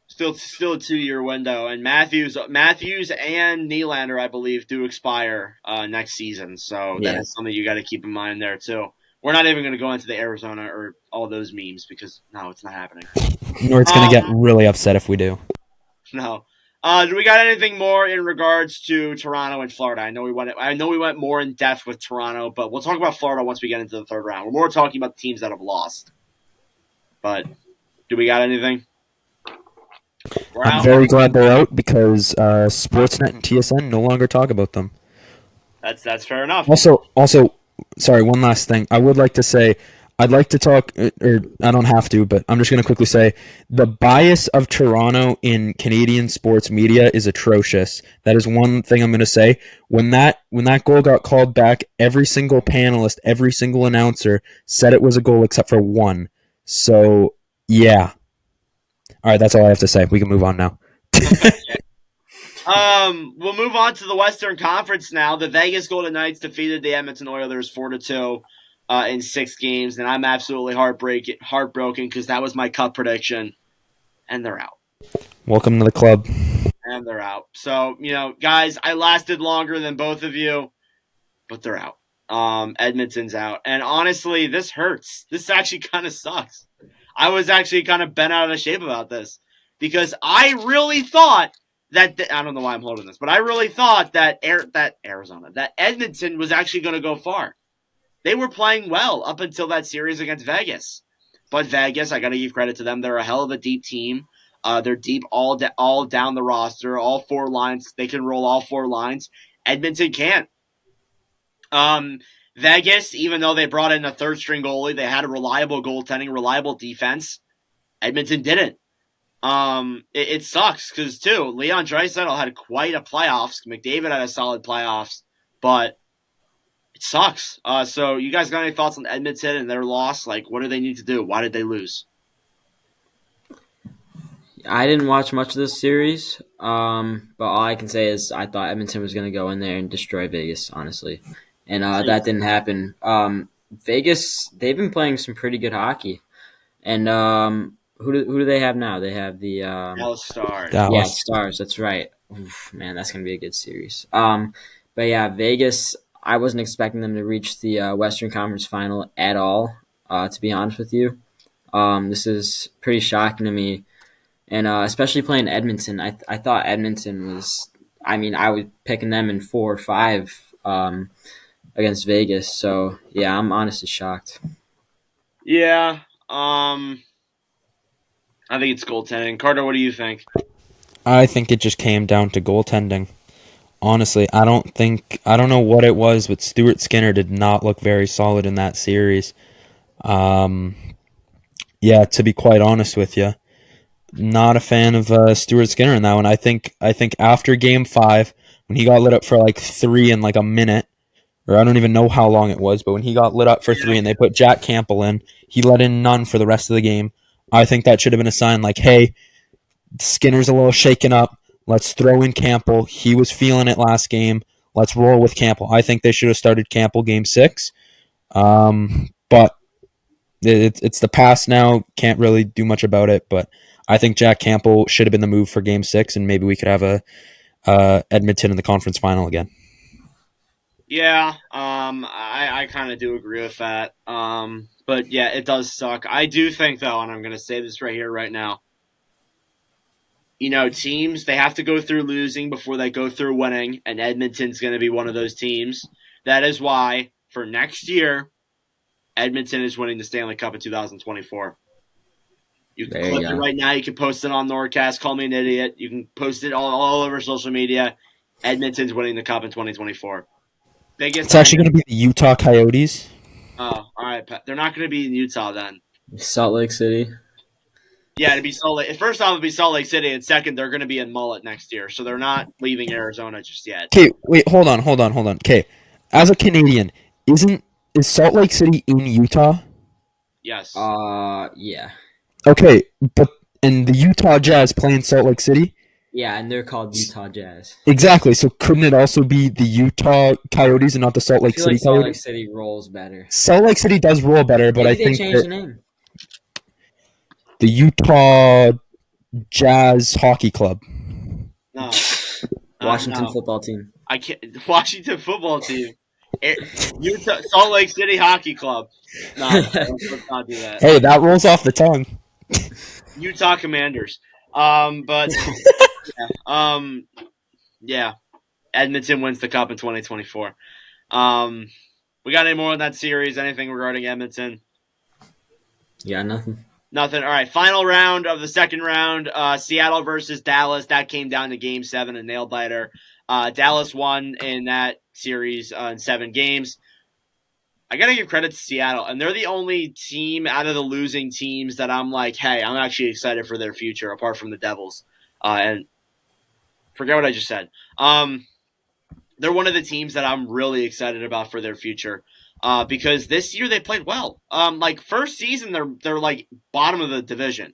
Still a 2-year window, and Matthews and Nylander, I believe, do expire next season. So that is something you got to keep in mind there too. We're not even going to go into the Arizona or all those memes because no, it's not happening. Nord's going to get really upset if we do. No. Do we got anything more in regards to Toronto and Florida? I know we went more in depth with Toronto, but we'll talk about Florida once we get into the third round. We're more talking about the teams that have lost. But do we got anything? I'm very glad they're out because Sportsnet and TSN no longer talk about them. That's fair enough. Also, sorry, one last thing. I would like to say, I'd like to talk, or I don't have to, but I'm just going to quickly say, the bias of Toronto in Canadian sports media is atrocious. That is one thing I'm going to say. When that goal got called back, every single panelist, every single announcer said it was a goal except for one. So, yeah. All right, that's all I have to say. We can move on now. We'll move on to the Western Conference now. The Vegas Golden Knights defeated the Edmonton Oilers 4-2 in 6 games, and I'm absolutely heartbroken because that was my cup prediction, and they're out. Welcome to the club. And they're out. So, guys, I lasted longer than both of you, but they're out. Edmonton's out. And honestly, this hurts. This actually kind of sucks. I was actually kind of bent out of shape about this because I really thought that I don't know why I'm holding this, but I really thought that Edmonton was actually going to go far. They were playing well up until that series against Vegas. But Vegas, I got to give credit to them. They're a hell of a deep team. They're deep all down the roster, all 4 lines. They can roll all 4 lines. Edmonton can't. Vegas, even though they brought in a third-string goalie, they had a reliable goaltending, reliable defense. Edmonton didn't. It sucks because, too, Leon Draisaitl had quite a playoffs. McDavid had a solid playoffs, but it sucks. So you guys got any thoughts on Edmonton and their loss? What do they need to do? Why did they lose? I didn't watch much of this series, but all I can say is I thought Edmonton was going to go in there and destroy Vegas, honestly. And that didn't happen. Vegas, they've been playing some pretty good hockey. And who do they have now? They have the Dallas Stars. Yeah, Stars. That's right. Oof, man, that's going to be a good series. But yeah, Vegas, I wasn't expecting them to reach the Western Conference Final at all, to be honest with you. This is pretty shocking to me. And especially playing Edmonton, I thought Edmonton was – I was picking them in 4 or 5 against Vegas. So, yeah, I'm honestly shocked. Yeah. I think it's goaltending. Carter, what do you think? I think it just came down to goaltending. Honestly, I don't know what it was, but Stuart Skinner did not look very solid in that series. Yeah, to be quite honest with you, not a fan of Stuart Skinner in that one. I think after Game 5, when he got lit up for 3 in a minute, or I don't even know how long it was, but when he got lit up for 3 and they put Jack Campbell in, he let in none for the rest of the game. I think that should have been a sign hey, Skinner's a little shaken up. Let's throw in Campbell. He was feeling it last game. Let's roll with Campbell. I think they should have started Campbell Game 6. But it's the past now. Can't really do much about it. But I think Jack Campbell should have been the move for Game 6, and maybe we could have a Edmonton in the conference final again. Yeah, I kind of do agree with that. But yeah, it does suck. I do think though, and I'm going to say this right here, right now. Teams, they have to go through losing before they go through winning, and Edmonton's going to be one of those teams. That is why for next year, Edmonton is winning the Stanley Cup in 2024. You can clip it right now. You can post it on NordCast. Call me an idiot. You can post it all over social media. Edmonton's winning the Cup in 2024. It's actually going to be the Utah Coyotes. Oh, all right. They're not going to be in Utah then. Salt Lake City. Yeah, it'd be Salt Lake. First off, it'd be Salt Lake City, and second, they're going to be in Mullet next year, so they're not leaving Arizona just yet. Okay, wait, hold on. Okay, as a Canadian, is Salt Lake City in Utah? Yes. Yeah. Okay, and the Utah Jazz play in Salt Lake City? Yeah, and they're called Utah Jazz. Exactly. So couldn't it also be the Utah Coyotes and not the Salt Lake City Coyotes? Salt Lake City rolls better. Salt Lake City does roll better, but Maybe I think they changed the name. The Utah Jazz Hockey Club. No. Washington football team. I can't. Washington football team. Utah, Salt Lake City Hockey Club. No, let's not do that. Hey, that rolls off the tongue. Utah Commanders. Yeah. Edmonton wins the Cup in 2024. We got any more on that series? Anything regarding Edmonton? Yeah, nothing. Nothing. All right, final round of the second round. Seattle versus Dallas. That came down to Game 7, a nail-biter. Dallas won in that series in 7 games. I got to give credit to Seattle, and they're the only team out of the losing teams that I'm like, hey, I'm actually excited for their future, apart from the Devils. And forget what I just said. They're one of the teams that I'm really excited about for their future. Because this year they played well. First season they're like bottom of the division,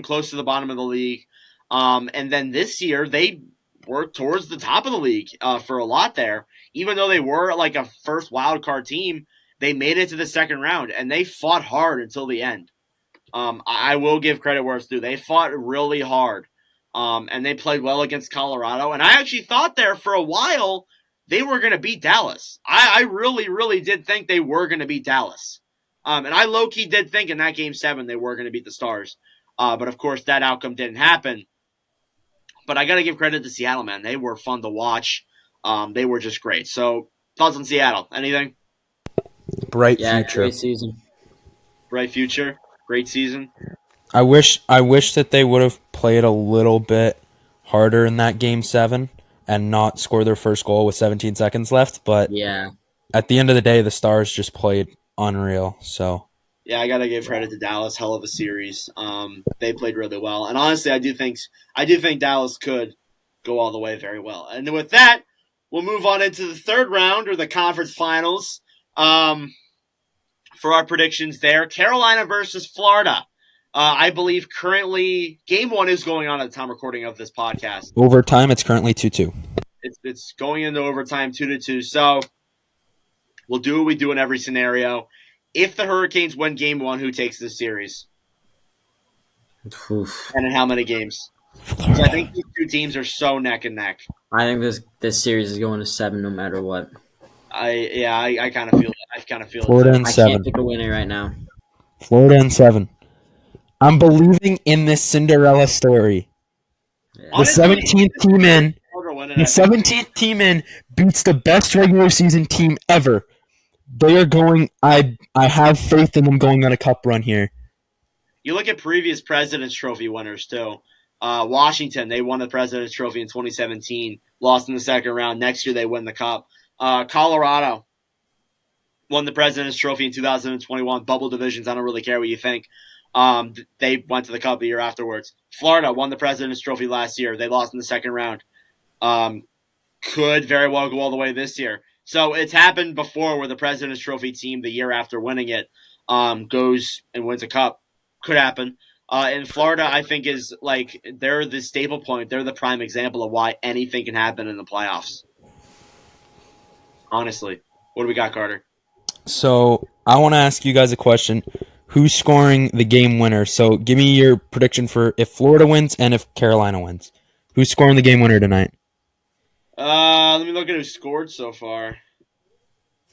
close to the bottom of the league. And then this year they worked towards the top of the league for a lot there. Even though they were like a first wild card team, they made it to the second round and they fought hard until the end. I will give credit where it's due. They fought really hard, and they played well against Colorado. And I actually thought there for a while they were going to beat Dallas. I really, really did think they were going to beat Dallas. And I low-key did think in that Game 7 they were going to beat the Stars. But, of course, that outcome didn't happen. But I got to give credit to Seattle, man. They were fun to watch. They were just great. So, thoughts on Seattle? Anything? Bright future. Great season. Bright future. Great season. I wish that they would have played a little bit harder in that Game 7. And not score their first goal with 17 seconds left. But yeah, at the end of the day, the Stars just played unreal. So yeah, I gotta give credit to Dallas. Hell of a series. They played really well, and honestly, I do think Dallas could go all the way very well. And with that, we'll move on into the third round or the conference finals. For our predictions, there, Carolina versus Florida. I believe currently Game 1 is going on at the time recording of this podcast. Overtime, it's currently 2-2. It's going into overtime 2-2. So we'll do what we do in every scenario. If the Hurricanes win Game 1, who takes this series? Oof. And in how many games? Because I think these two teams are so neck and neck. I think this series is going to 7 no matter what. I kind of feel it. I kind of feel Florida it. in 7. I can't pick a winner right now. Florida in 7. I'm believing in this Cinderella story. Yeah. The 17th team in beats the best regular season team ever. They are going. I have faith in them going on a cup run here. You look at previous President's Trophy winners too. Washington, they won the President's Trophy in 2017, lost in the second round. Next year they win the cup. Colorado won the President's Trophy in 2021. Bubble divisions. I don't really care what you think. They went to the Cup the year afterwards. Florida won the President's Trophy last year. They lost in the second round. Could very well go all the way this year. So it's happened before where the President's Trophy team the year after winning it goes and wins a cup. Could happen. In Florida, I think is like they're the staple point. They're the prime example of why anything can happen in the playoffs. Honestly. What do we got, Carter? So I want to ask you guys a question. Who's scoring the game winner? So give me your prediction for if Florida wins and if Carolina wins. Who's scoring the game winner tonight? Let me look at who scored so far.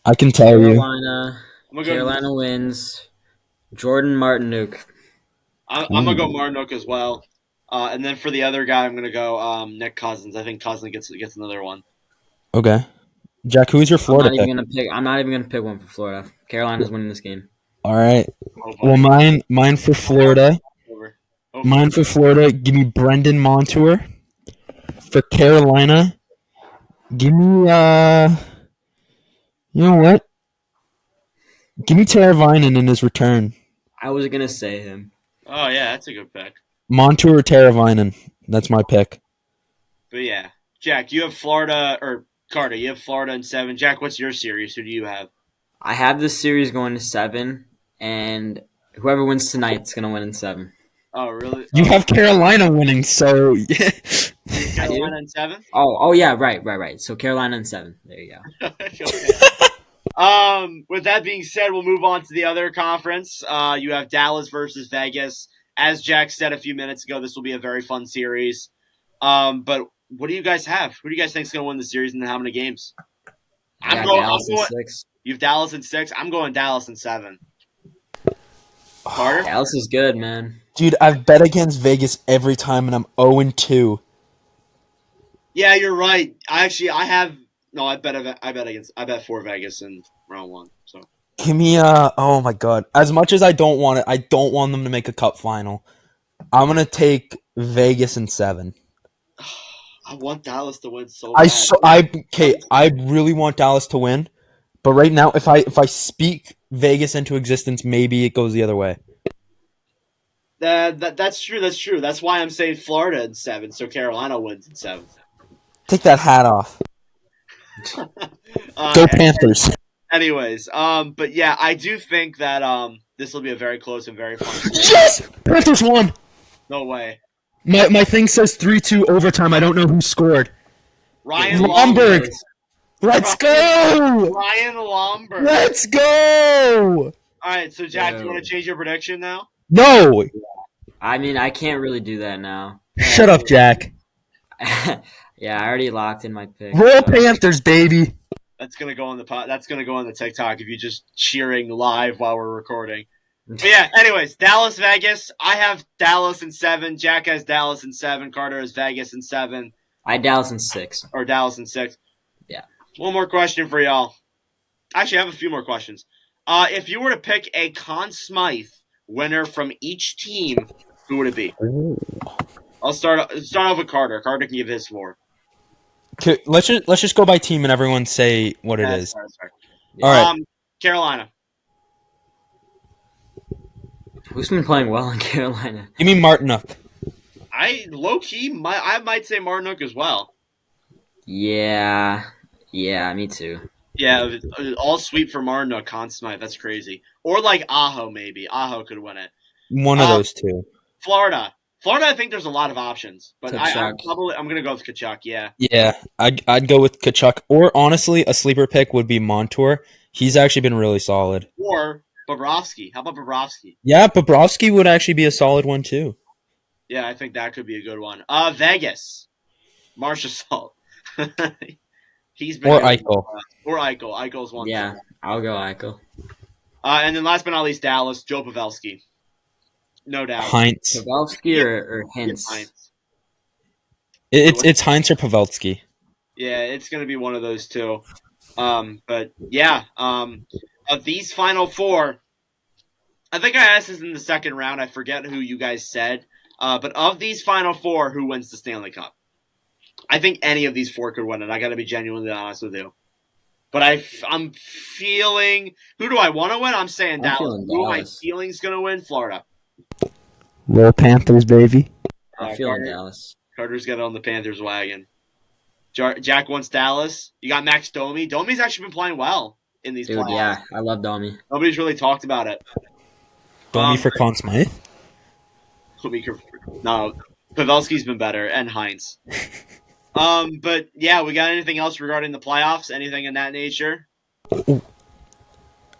I can tell you. Carolina. I'm gonna go. Carolina wins. Jordan Martinook. I'm gonna go Marnook as well. And then for the other guy, I'm gonna go Nick Cousins. I think Cousins gets another one. Okay. Jack, who's your Florida pick? I'm not even gonna pick one for Florida. Carolina's winning this game. All right. Oh, Well, mine for Florida. over. Mine for Florida. Give me Brendan Montour. For Carolina, give me you know what? Give me Teravainen in his return. I was gonna say him. Oh yeah, that's a good pick. Montour or Teravainen. That's my pick. But yeah, Jack, you have Florida or Carter. You have Florida in 7. Jack, what's your series? Who do you have? I have this series going to 7, and whoever wins tonight is gonna win in 7. Oh really? You have Carolina winning, so yeah. Carolina in 7. Oh yeah, right. So Carolina in 7. There you go. Okay. With that being said, we'll move on to the other conference. You have Dallas versus Vegas. As Jack said a few minutes ago, this will be a very fun series. But what do you guys have? Who do you guys think is going to win the series and how many games? I'm going Dallas in 6. You have Dallas in 6. I'm going Dallas in 7. Carter? Dallas is good, man. Dude, I've bet against Vegas every time, and I'm 0-2. Yeah, you're right. I bet for Vegas in round 1. So Give me oh my god. As much as I don't want it, I don't want them to make a cup final. I'm gonna take Vegas in 7. I want Dallas to win so bad. I really want Dallas to win, but right now, if I speak Vegas into existence, maybe it goes the other way. That's true. That's true. That's why I'm saying Florida in 7, so Carolina wins in 7. Take that hat off. Go Panthers. Anyways, but yeah, I do think that this will be a very close and very fun game. Yes! Panthers won! No way. My thing says 3-2 overtime. I don't know who scored. Ryan Lomberg. Let's go! Ryan Lomberg. Let's go! Alright, so Jack, do you want to change your prediction now? No! I mean, I can't really do that now. Shut up, Jack. Yeah, I already locked in my pick. Roll Panthers, baby. That's gonna go on the TikTok if you're just cheering live while we're recording. But yeah, anyways, Dallas, Vegas. I have Dallas in 7. Jack has Dallas in 7. Carter has Vegas in 7. I had Dallas in 6. Or Dallas in 6. Yeah. One more question for y'all. Actually, I have a few more questions. If you were to pick a Conn Smythe winner from each team, who would it be? Ooh. I'll start off with Carter. Carter can give his 4. Okay, let's just go by team and everyone say what it is. Sorry. All right. Carolina. Who's been playing well in Carolina? Give me Martinook. I might say Martinook as well. Yeah, me too. Yeah, all sweep for Martinook, Conn Smythe. That's crazy. Or like Aho, maybe. Aho could win it. One of those two. Florida, I think there's a lot of options, but I'm Kachuk. gonna go with Kachuk. Yeah. Yeah, I'd go with Kachuk. Or honestly, a sleeper pick would be Montour. He's actually been really solid. Or Bobrovsky. How about Bobrovsky? Yeah, Bobrovsky would actually be a solid one too. Yeah, I think that could be a good one. Vegas. Marchessault. He's been Or good. Eichel. Or Eichel. Eichel's one. Yeah, too. I'll go Eichel. And then last but not least, Dallas. Joe Pavelski. No doubt. Heinz. Pavelski or Hintz? Yeah, Heinz. It's Heinz or Pavelski. Yeah, it's going to be one of those two. But yeah, of these final 4, I think I asked this in the second round. I forget who you guys said. But of these final 4, who wins the Stanley Cup? I think any of these 4 could win it. I got to be genuinely honest with you. But I'm feeling. Who do I want to win? I'm saying Dallas. Who am I feeling is going to win? Florida. Roll Panthers, baby. I'm feeling Dallas. Carter's got on the Panthers wagon. Jack wants Dallas. You got Max Domi. Domi's actually been playing well in these playoffs. Yeah, I love Domi. Nobody's really talked about it. Domi for Conn Smythe? No, Pavelski's been better, and Heinz. But yeah, we got anything else regarding the playoffs? Anything in that nature? Ooh.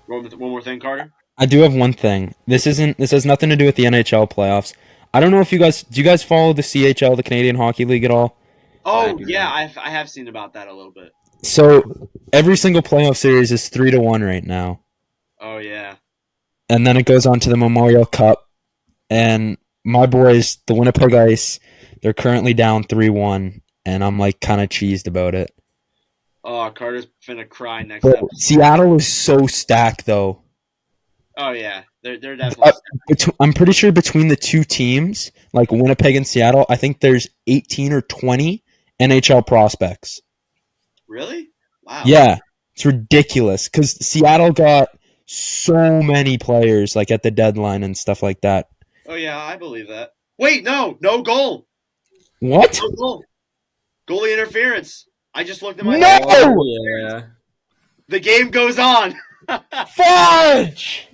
One more thing, Carter. I do have one thing. This has nothing to do with the NHL playoffs. I don't know if do you guys follow the CHL, the Canadian Hockey League, at all? Oh do yeah, not. I have seen about that a little bit. So every single playoff series is 3-1 right now, Oh yeah. and then it goes on to the Memorial Cup, and my boys, the Winnipeg Ice, they're currently down 3-1, and I'm like kind of cheesed about it. Oh, Carter's finna cry next But episode. Seattle is so stacked, though. Oh yeah, they're definitely. I'm pretty sure between the two teams, like Winnipeg and Seattle, I think there's 18 or 20 NHL prospects. Really? Wow. Yeah, it's ridiculous because Seattle got so many players like at the deadline and stuff like that. Oh yeah, I believe that. Wait, no goal. What? No goal. Goalie interference. I just looked at my. No! Oh, yeah. The game goes on. Fudge!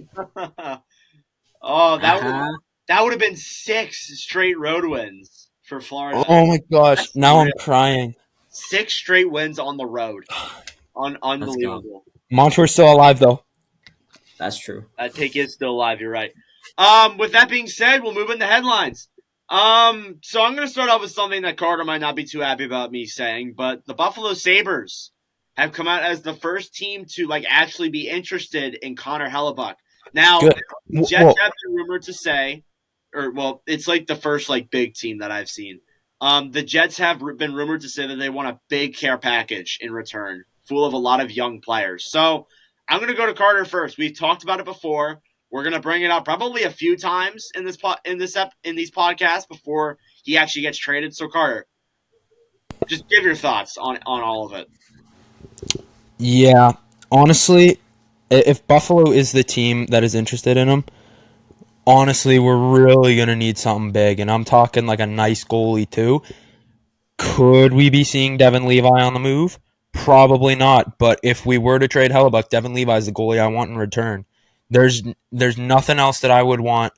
Oh, Uh-huh. that would have been 6 straight road wins for Florida. Oh my gosh! That's Now I'm real. crying. 6 straight wins on the road. Unbelievable. Montour's still alive though. That's true. That take is still alive. You're right. With that being said, we'll move into headlines. So I'm going to start off with something that Carter might not be too happy about me saying, but the Buffalo Sabres have come out as the first team to actually be interested in Connor Hellebuck. Now, Good. the Jets have been rumored to say, it's like the first big team that I've seen. The Jets have been rumored to say that they want a big care package in return, full of a lot of young players. So I'm going to go to Carter first. We've talked about it before. We're going to bring it up probably a few times in these podcasts before he actually gets traded. So Carter, just give your thoughts on all of it. Yeah, honestly, if Buffalo is the team that is interested in him, honestly, we're really going to need something big. And I'm talking like a nice goalie, too. Could we be seeing Devin Levi on the move? Probably not. But if we were to trade Hellebuck, Devin Levi is the goalie I want in return. There's nothing else that I would want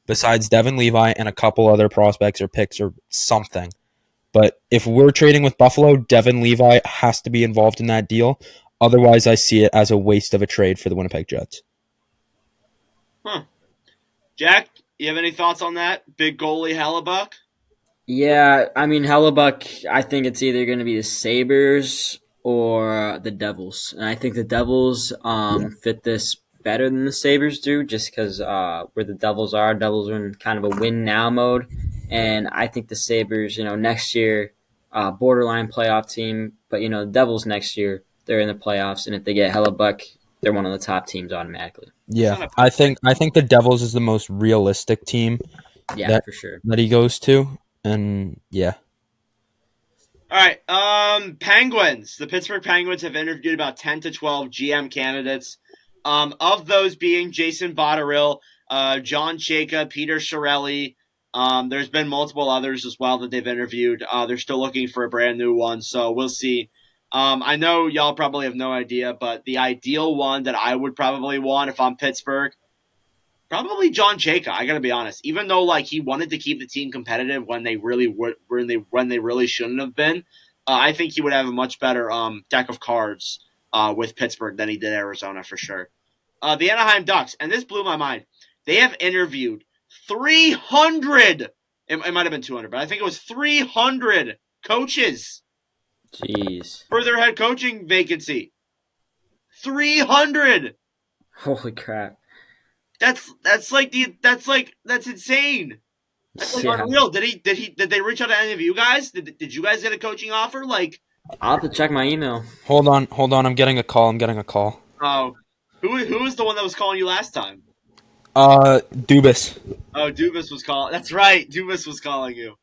besides Devin Levi and a couple other prospects or picks or something. But if we're trading with Buffalo, Devin Levi has to be involved in that deal. Otherwise, I see it as a waste of a trade for the Winnipeg Jets. Huh. Jack, you have any thoughts on that? Big goalie Hellebuck? Yeah, I mean, Hellebuck, I think it's either going to be the Sabres or the Devils. And I think the Devils fit this better than the Sabres do just because where the Devils are in kind of a win-now mode. And I think the Sabres, next year, borderline playoff team. But, the Devils next year, they're in the playoffs. And if they get Hellebuck, they're one of the top teams automatically. Yeah, I think the Devils is the most realistic team. Yeah, for sure. That he goes to, and yeah. All right, Penguins. The Pittsburgh Penguins have interviewed about 10 to 12 GM candidates. Of those being Jason Botterill, John Chayka, Peter Chiarelli. There's been multiple others as well that they've interviewed. They're still looking for a brand new one, so we'll see. I know y'all probably have no idea, but the ideal one that I would probably want if I'm Pittsburgh, probably John Chayka. I gotta be honest. Even though he wanted to keep the team competitive when they really shouldn't have been, I think he would have a much better deck of cards with Pittsburgh than he did Arizona for sure. The Anaheim Ducks, and this blew my mind. They have interviewed 300. It might have been 200, but I think it was 300 coaches. Jeez. For their head coaching vacancy. 300. Holy crap. That's insane. That's unreal. Did they reach out to any of you guys? Did you guys get a coaching offer? I'll have to check my email. Hold on. I'm getting a call. Oh, who was the one that was calling you last time? Dubas. Oh, Dubas was calling. That's right. Dubas was calling you.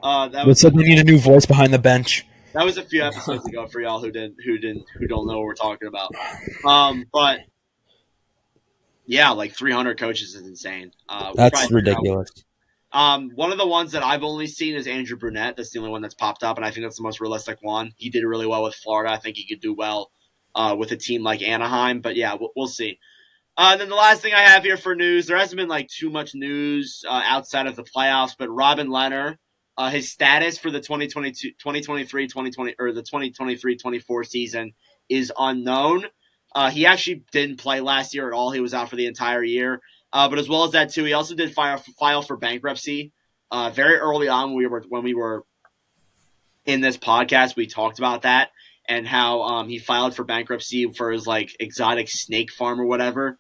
They said we need a new voice behind the bench. That was a few episodes ago for y'all who don't know what we're talking about. But yeah, 300 coaches is insane. That's ridiculous. One of the ones that I've only seen is Andrew Brunette. That's the only one that's popped up, and I think that's the most realistic one. He did really well with Florida. I think he could do well with a team like Anaheim. But yeah, we'll see. Then the last thing I have here for news, there hasn't been too much news outside of the playoffs, but Robin Lehner. His status for the 2023-24 season is unknown. He actually didn't play last year at all. He was out for the entire year. But as well as that, too, he also did file for bankruptcy. Very early on, when we were in this podcast, we talked about that and how he filed for bankruptcy for his like exotic snake farm or whatever.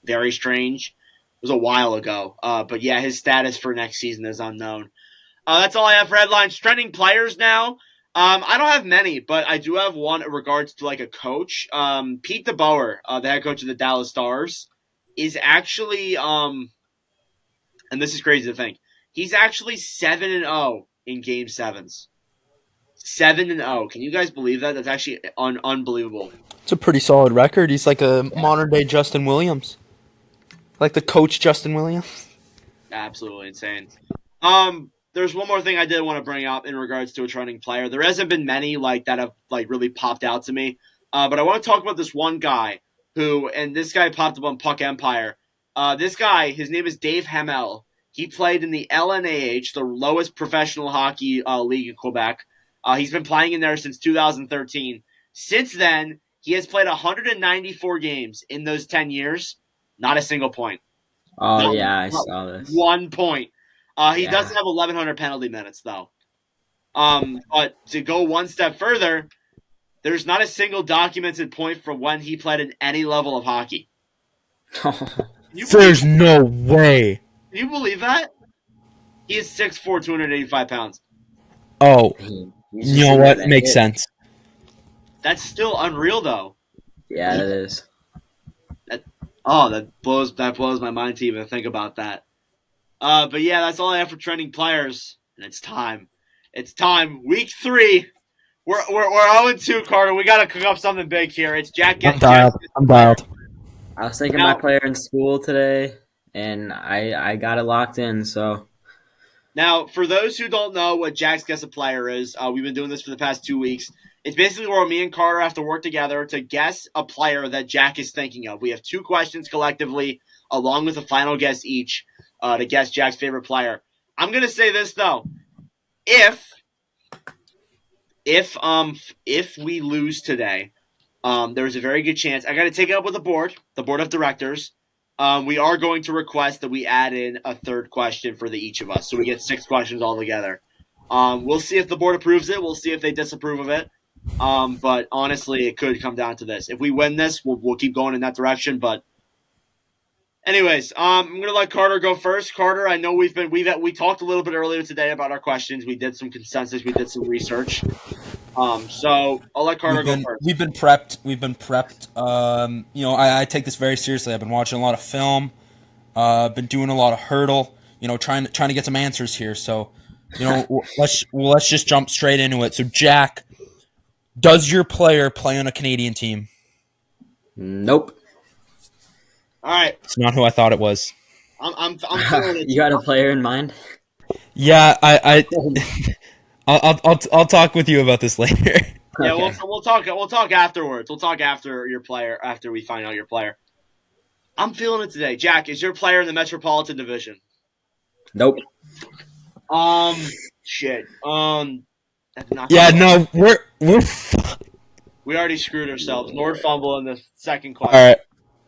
Very strange. It was a while ago. But yeah, his status for next season is unknown. That's all I have for headlines. Trending players now. I don't have many, but I do have one in regards to like a coach. Pete DeBoer, the head coach of the Dallas Stars, is actually and this is crazy to think. He's actually 7-0 in Game 7s. 7-0. Can you guys believe that? That's actually unbelievable. It's a pretty solid record. He's like a modern day Justin Williams, like the coach Justin Williams. Absolutely insane. There's one more thing I did want to bring up in regards to a trending player. There hasn't been many like that have like really popped out to me, but I want to talk about this one guy who, and this guy popped up on Puck Empire. This guy, his name is Dave Hamel. He played in the LNAH, the lowest professional hockey league in Quebec. He's been playing in there since 2013. Since then, he has played 194 games in those 10 years. Not a single point. Oh, yeah, I saw this. 1 point. He doesn't have 1,100 penalty minutes, though. But to go one step further, there's not a single documented point for when he played in any level of hockey. There's no way. Can you believe that? He is 6'4", 285 pounds. Oh, you know what? Makes sense. That's still unreal, though. Yeah, it is. That blows my mind to even think about that. But yeah, that's all I have for trending players, and it's time. It's time. Week 3. We're 0-2, Carter. We gotta cook up something big here. It's Jack. I'm dialed. I was thinking my player in school today, and I got it locked in. So now, for those who don't know what Jack's Guess a Player is, we've been doing this for the past 2 weeks. It's basically where me and Carter have to work together to guess a player that Jack is thinking of. We have 2 questions collectively, along with a final guess each, to guess Jack's favorite player. I'm gonna say this though: if we lose today, there's a very good chance I got to take it up with the board of directors. We are going to request that we add in a 3rd question for each of us, so we get 6 questions altogether. We'll see if the board approves it. We'll see if they disapprove of it. But honestly, it could come down to this. If we win this, we'll keep going in that direction. But anyways, I'm gonna let Carter go first. Carter, I know we talked a little bit earlier today about our questions. We did some consensus. We did some research. So I'll let Carter go first. We've been prepped. I take this very seriously. I've been watching a lot of film. Been doing a lot of hurdle. Trying to get some answers here. So, let's just jump straight into it. So, Jack, does your player play on a Canadian team? Nope. All right. It's not who I thought it was. I'm feeling it. You got a player in mind? Yeah, I'll talk with you about this later. Yeah, Okay. we'll talk afterwards. We'll talk after your player, after we find out your player. I'm feeling it today. Jack, is your player in the Metropolitan Division? Nope. Shit. That's not Yeah, no, we're we already screwed ourselves. Nord fumble in the second all question.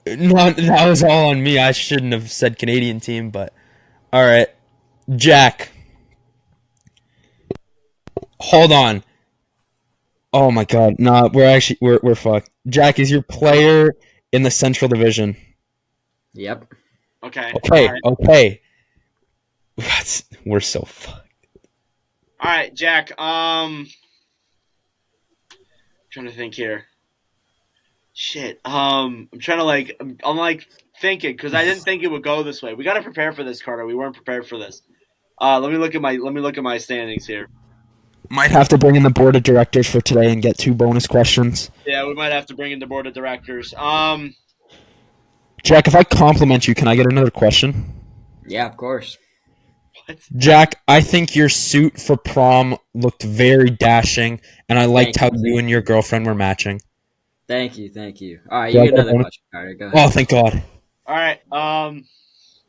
right. No, that was all on me. I shouldn't have said Canadian team, but all right, Jack. Hold on. Oh my God, no, we're fucked. Jack, is your player in the Central Division? Yep. Okay. Okay, All right. okay. We're so fucked. All right, Jack. Trying to think here. Shit. I'm trying to I'm thinking because I didn't think it would go this way. We got to prepare for this, Carter. We weren't prepared for this. Let me look at my standings here. Might have to bring in the board of directors for today and get 2 bonus questions. Yeah, we might have to bring in the board of directors. Jack, if I compliment you, can I get another question? Yeah, of course. What? Jack, I think your suit for prom looked very dashing, and I liked how you and your girlfriend were matching. Thank you. All right, you get another question, Carter. Go ahead. Oh, thank God. All right.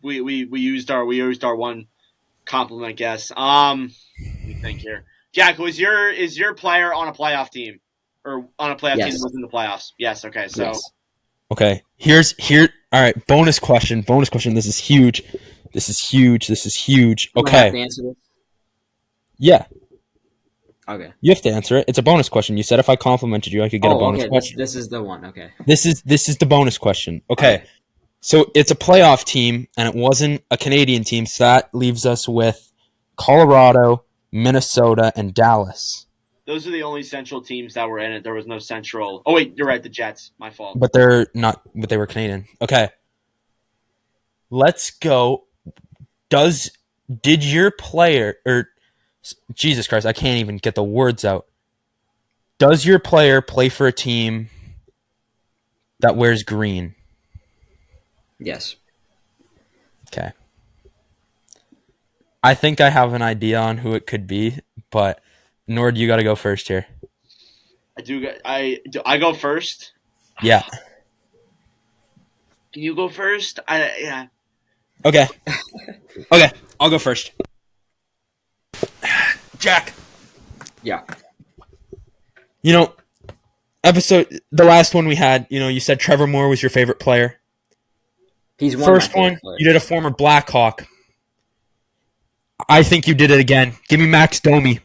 We used our one compliment guess. Let me think here. Jack, is your player on a playoff team or on a playoff team Yes. within the playoffs? Yes. Okay. So Yes. Okay, here. All right, bonus question. This is huge. This is huge. This is huge. Do I have to Okay. answer this? Yeah, Okay. you have to answer it. It's a bonus question. You said if I complimented you, I could get a bonus okay. question. This is the one. Okay. This is the bonus question. Okay. So it's a playoff team, and it wasn't a Canadian team, so that leaves us with Colorado, Minnesota, and Dallas. Those are the only Central teams that were in it. There was no Central. Oh wait, you're right. The Jets. My fault. But they're not. But they were Canadian. Okay. Let's go. Did your player or Jesus Christ? I can't even get the words out. Does your player play for a team that wears green? Yes. Okay. I think I have an idea on who it could be, but Nord, you got to go first here. I go first. Yeah. Can you go first? Yeah. Okay. Okay, I'll go first. Jack. Yeah. You know, the last one we had, you said Trevor Moore was your favorite player. He's one. First one, you did a former Blackhawk. I think you did it again. Give me Max Domi.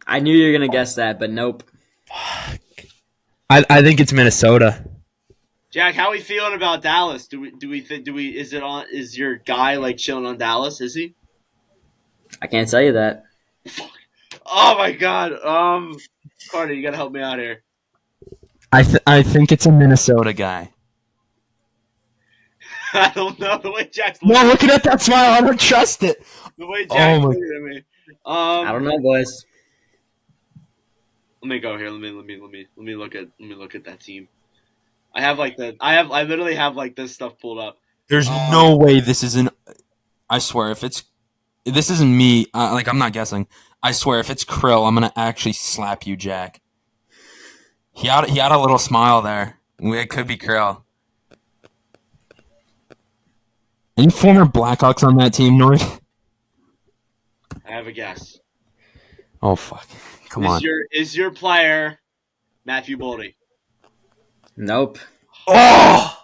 I knew you were gonna guess that, but nope. I think it's Minnesota. Jack, how are we feeling about Dallas? Is your guy like chilling on Dallas? Is he? I can't tell you that. Oh my God. Carter, you gotta help me out here. I think it's a Minnesota guy. I don't know the way Jack's No, looking. looking at that smile, I don't trust it. The way Jack's my- looking at me. I don't know, boys. Let me go here. Let me look at that team. I literally have like this stuff pulled up. There's no way this isn't. I swear, if this isn't me, I'm not guessing. I swear, if it's Krill, I'm gonna actually slap you, Jack. He had a little smile there. It could be Krill. Any former Blackhawks on that team, North? I have a guess. Oh fuck! Come on. Is your player Matthew Boldy? Nope. Oh!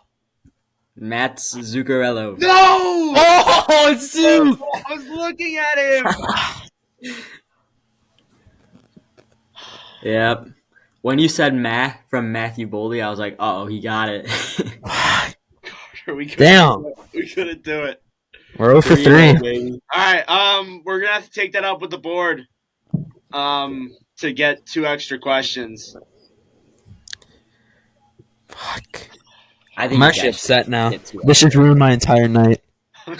Matt Zuccarello. No! Oh, it's Zook! I was looking at him. Yep. When you said Matt from Matthew Boldy, I was like, oh, he got it. Damn. We couldn't do it. We're 0 for 3. Baby. All right. We're gonna have to take that up with the board. To get 2 extra questions. Fuck. I think I'm you actually guys upset now. get to it. This has ruined my entire night.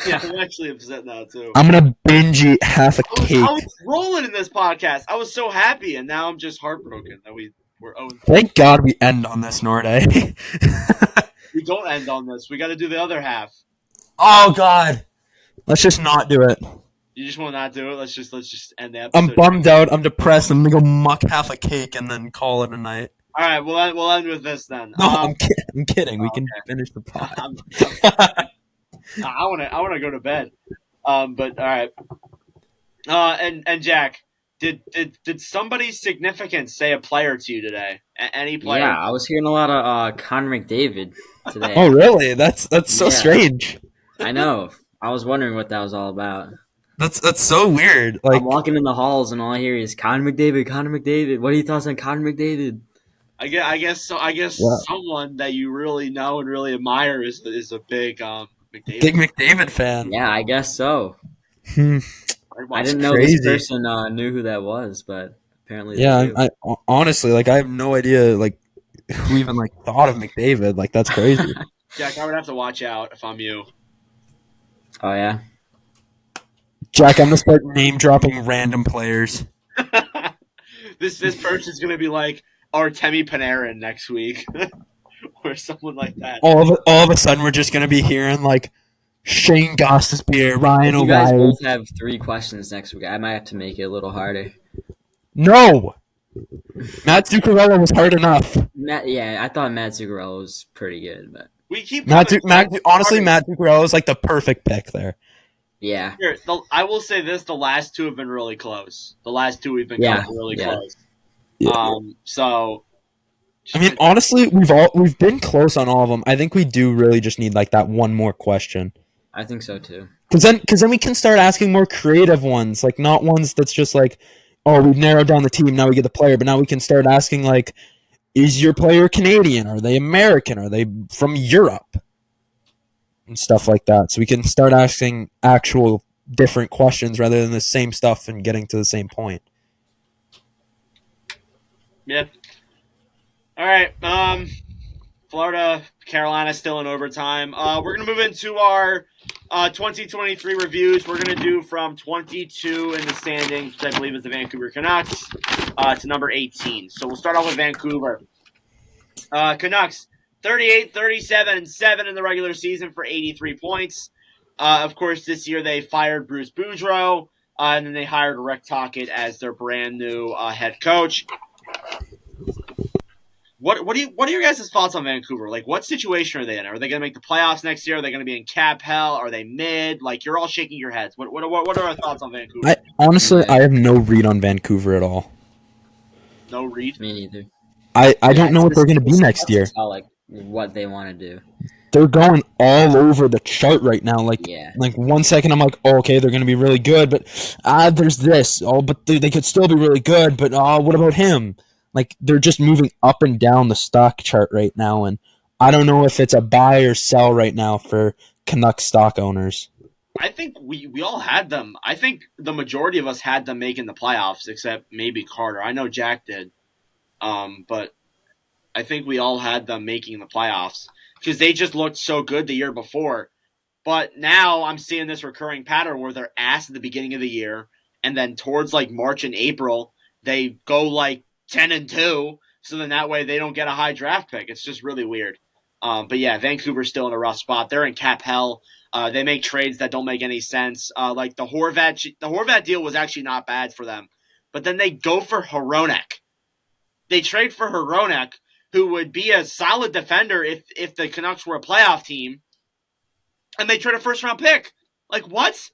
Yeah, I'm actually upset now too. I'm gonna binge eat half a I cake. was rolling in this podcast. I was so happy, and now I'm just heartbroken that we're 0. Thank God we end on this, Nord. We don't end on this. We got to do the other half. Oh God. Let's just not do it. You just want to not do it? Let's just end the episode. I'm bummed out. I'm depressed. I'm gonna go muck half a cake and then call it a night. All right, we'll end with this then. No, I'm kidding. We can finish the pod. I want to go to bed. But all right. And Jack, did somebody significant say a player to you today? Any player? Yeah, I was hearing a lot of Connor McDavid today. Oh really? That's so Yeah. strange. I know. I was wondering what that was all about. That's so weird. Like I'm walking in the halls and all I hear is Connor McDavid, Connor McDavid. What are your thoughts on Connor McDavid? I guess Yeah. someone that you really know and really admire is a big McDavid. big McDavid fan. Yeah, I guess so. Hmm. I didn't know crazy. this person knew who that was, but apparently Yeah, they do. I honestly I have no idea who even thought of McDavid. That's crazy. Jack, I would have to watch out if I'm you. Oh, yeah? Jack, I'm gonna start name dropping random players. This person's gonna be like Artemi Panarin next week, or someone like that. All of a sudden, we're just gonna be hearing Shane Gostisbehere, Ryan If you guys O'Reilly. both have 3 questions next week, I might have to make it a little harder. No, Matt Zuccarello was hard enough. I thought Matt Zuccarello was pretty good, but We keep Honestly, Matt Zuccarello is the perfect pick there. yeah. Here, I will say this: the last 2 have been really close. The last 2 we've been Yeah, really yeah. close. Yeah. So I mean, honestly, we've been close on all of them. I think we do really just need that one more question. I think so too. Because then we can start asking more creative ones, like not ones that's just like, oh, we've narrowed down the team, now we get the player, but now we can start asking like, is your player Canadian? Are they American? Are they from Europe? And stuff like that. So we can start asking actual different questions rather than the same stuff and getting to the same point. Yeah. All right. Florida, Carolina still in overtime. We're going to move into our 2023 reviews. We're going to do from 22 in the standings, which I believe is the Vancouver Canucks, to number 18. So we'll start off with Vancouver. Canucks, 38, 37, and 7 in the regular season for 83 points. Of course, this year they fired Bruce Boudreau, and then they hired Rick Tocchet as their brand new head coach. What are your guys' thoughts on Vancouver? Like, what situation are they in? Are they going to make the playoffs next year? Are they going to be in cap hell? Are they mid? Like, you're all shaking your heads. What are our thoughts on Vancouver? I have no read on Vancouver at all. No read? Me neither. I don't know what they're going to be next year. Like what they want to do. They're going all over the chart right now. Like 1 second I'm like, oh, okay, they're going to be really good, but there's this. Oh, but they could still be really good, but what about him? Like, they're just moving up and down the stock chart right now, and I don't know if it's a buy or sell right now for Canucks stock owners. I think we all had them. I think the majority of us had them making the playoffs, except maybe Carter. I know Jack did. But I think we all had them making the playoffs because they just looked so good the year before. But now I'm seeing this recurring pattern where they're ass at the beginning of the year, and then towards like March and April, they go like 10-2, so then that way they don't get a high draft pick. It's just really weird. But yeah, Vancouver's still in a rough spot. They're in cap hell. They make trades that don't make any sense. Like the Horvat deal was actually not bad for them, but then they go for Hronek. They trade for Hronek, who would be a solid defender if the Canucks were a playoff team, and they trade a first round pick. Like, what?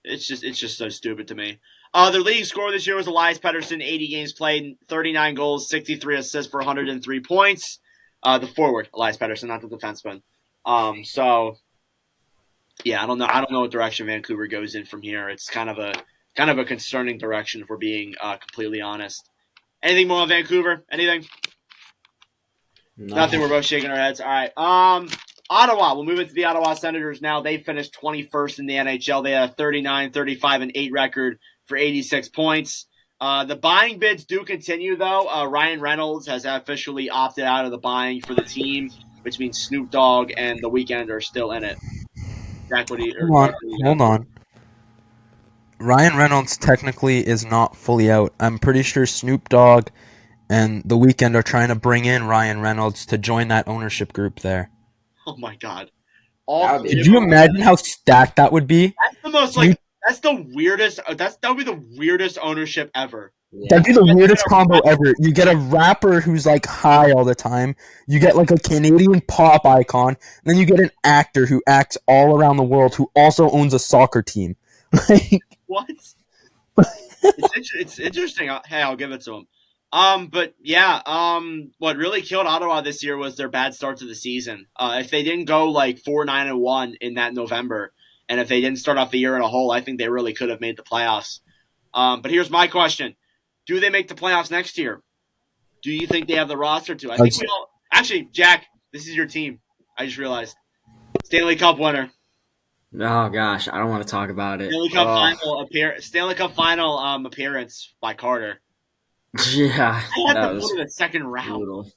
It's just so stupid to me. Their leading scorer this year was Elias Pettersson, 80 games played, 39 goals, 63 assists for 103 points. The forward, Elias Pettersson, not the defenseman. So yeah, I don't know what direction Vancouver goes in from here. It's kind of a concerning direction if we're being completely honest. Anything more on Vancouver? Anything? No. Nothing. We're both shaking our heads. All right. Ottawa. We'll move into the Ottawa Senators now. They finished 21st in the NHL. They had a 39, 35, and 8 record for 86 points. The buying bids do continue, though. Ryan Reynolds has officially opted out of the buying for the team, which means Snoop Dogg and The Weeknd are still in it. Jack, Hold on. Ryan Reynolds technically is not fully out. I'm pretty sure Snoop Dogg and The Weeknd are trying to bring in Ryan Reynolds to join that ownership group there. Oh my God! Could you imagine how stacked that would be? That's the most like. That's the weirdest. That would be the weirdest ownership ever. Yeah. That'd be the weirdest combo ever. You get a rapper who's like high all the time. You get like a Canadian pop icon. And then you get an actor who acts all around the world who also owns a soccer team. What? It's interesting. Hey, I'll give it to him. But yeah, what really killed Ottawa this year was their bad start to the season. If they didn't go like 4-9-1 in that November, and if they didn't start off the year in a hole, I think they really could have made the playoffs. But here's my question. Do they make the playoffs next year? Do you think they have the roster to? I think we all... Actually, Jack, this is your team. I just realized. Stanley Cup winner. Oh, gosh. I don't want to talk about it. Stanley Cup final appearance by Carter. Yeah. I had to go to the second round. Brutal.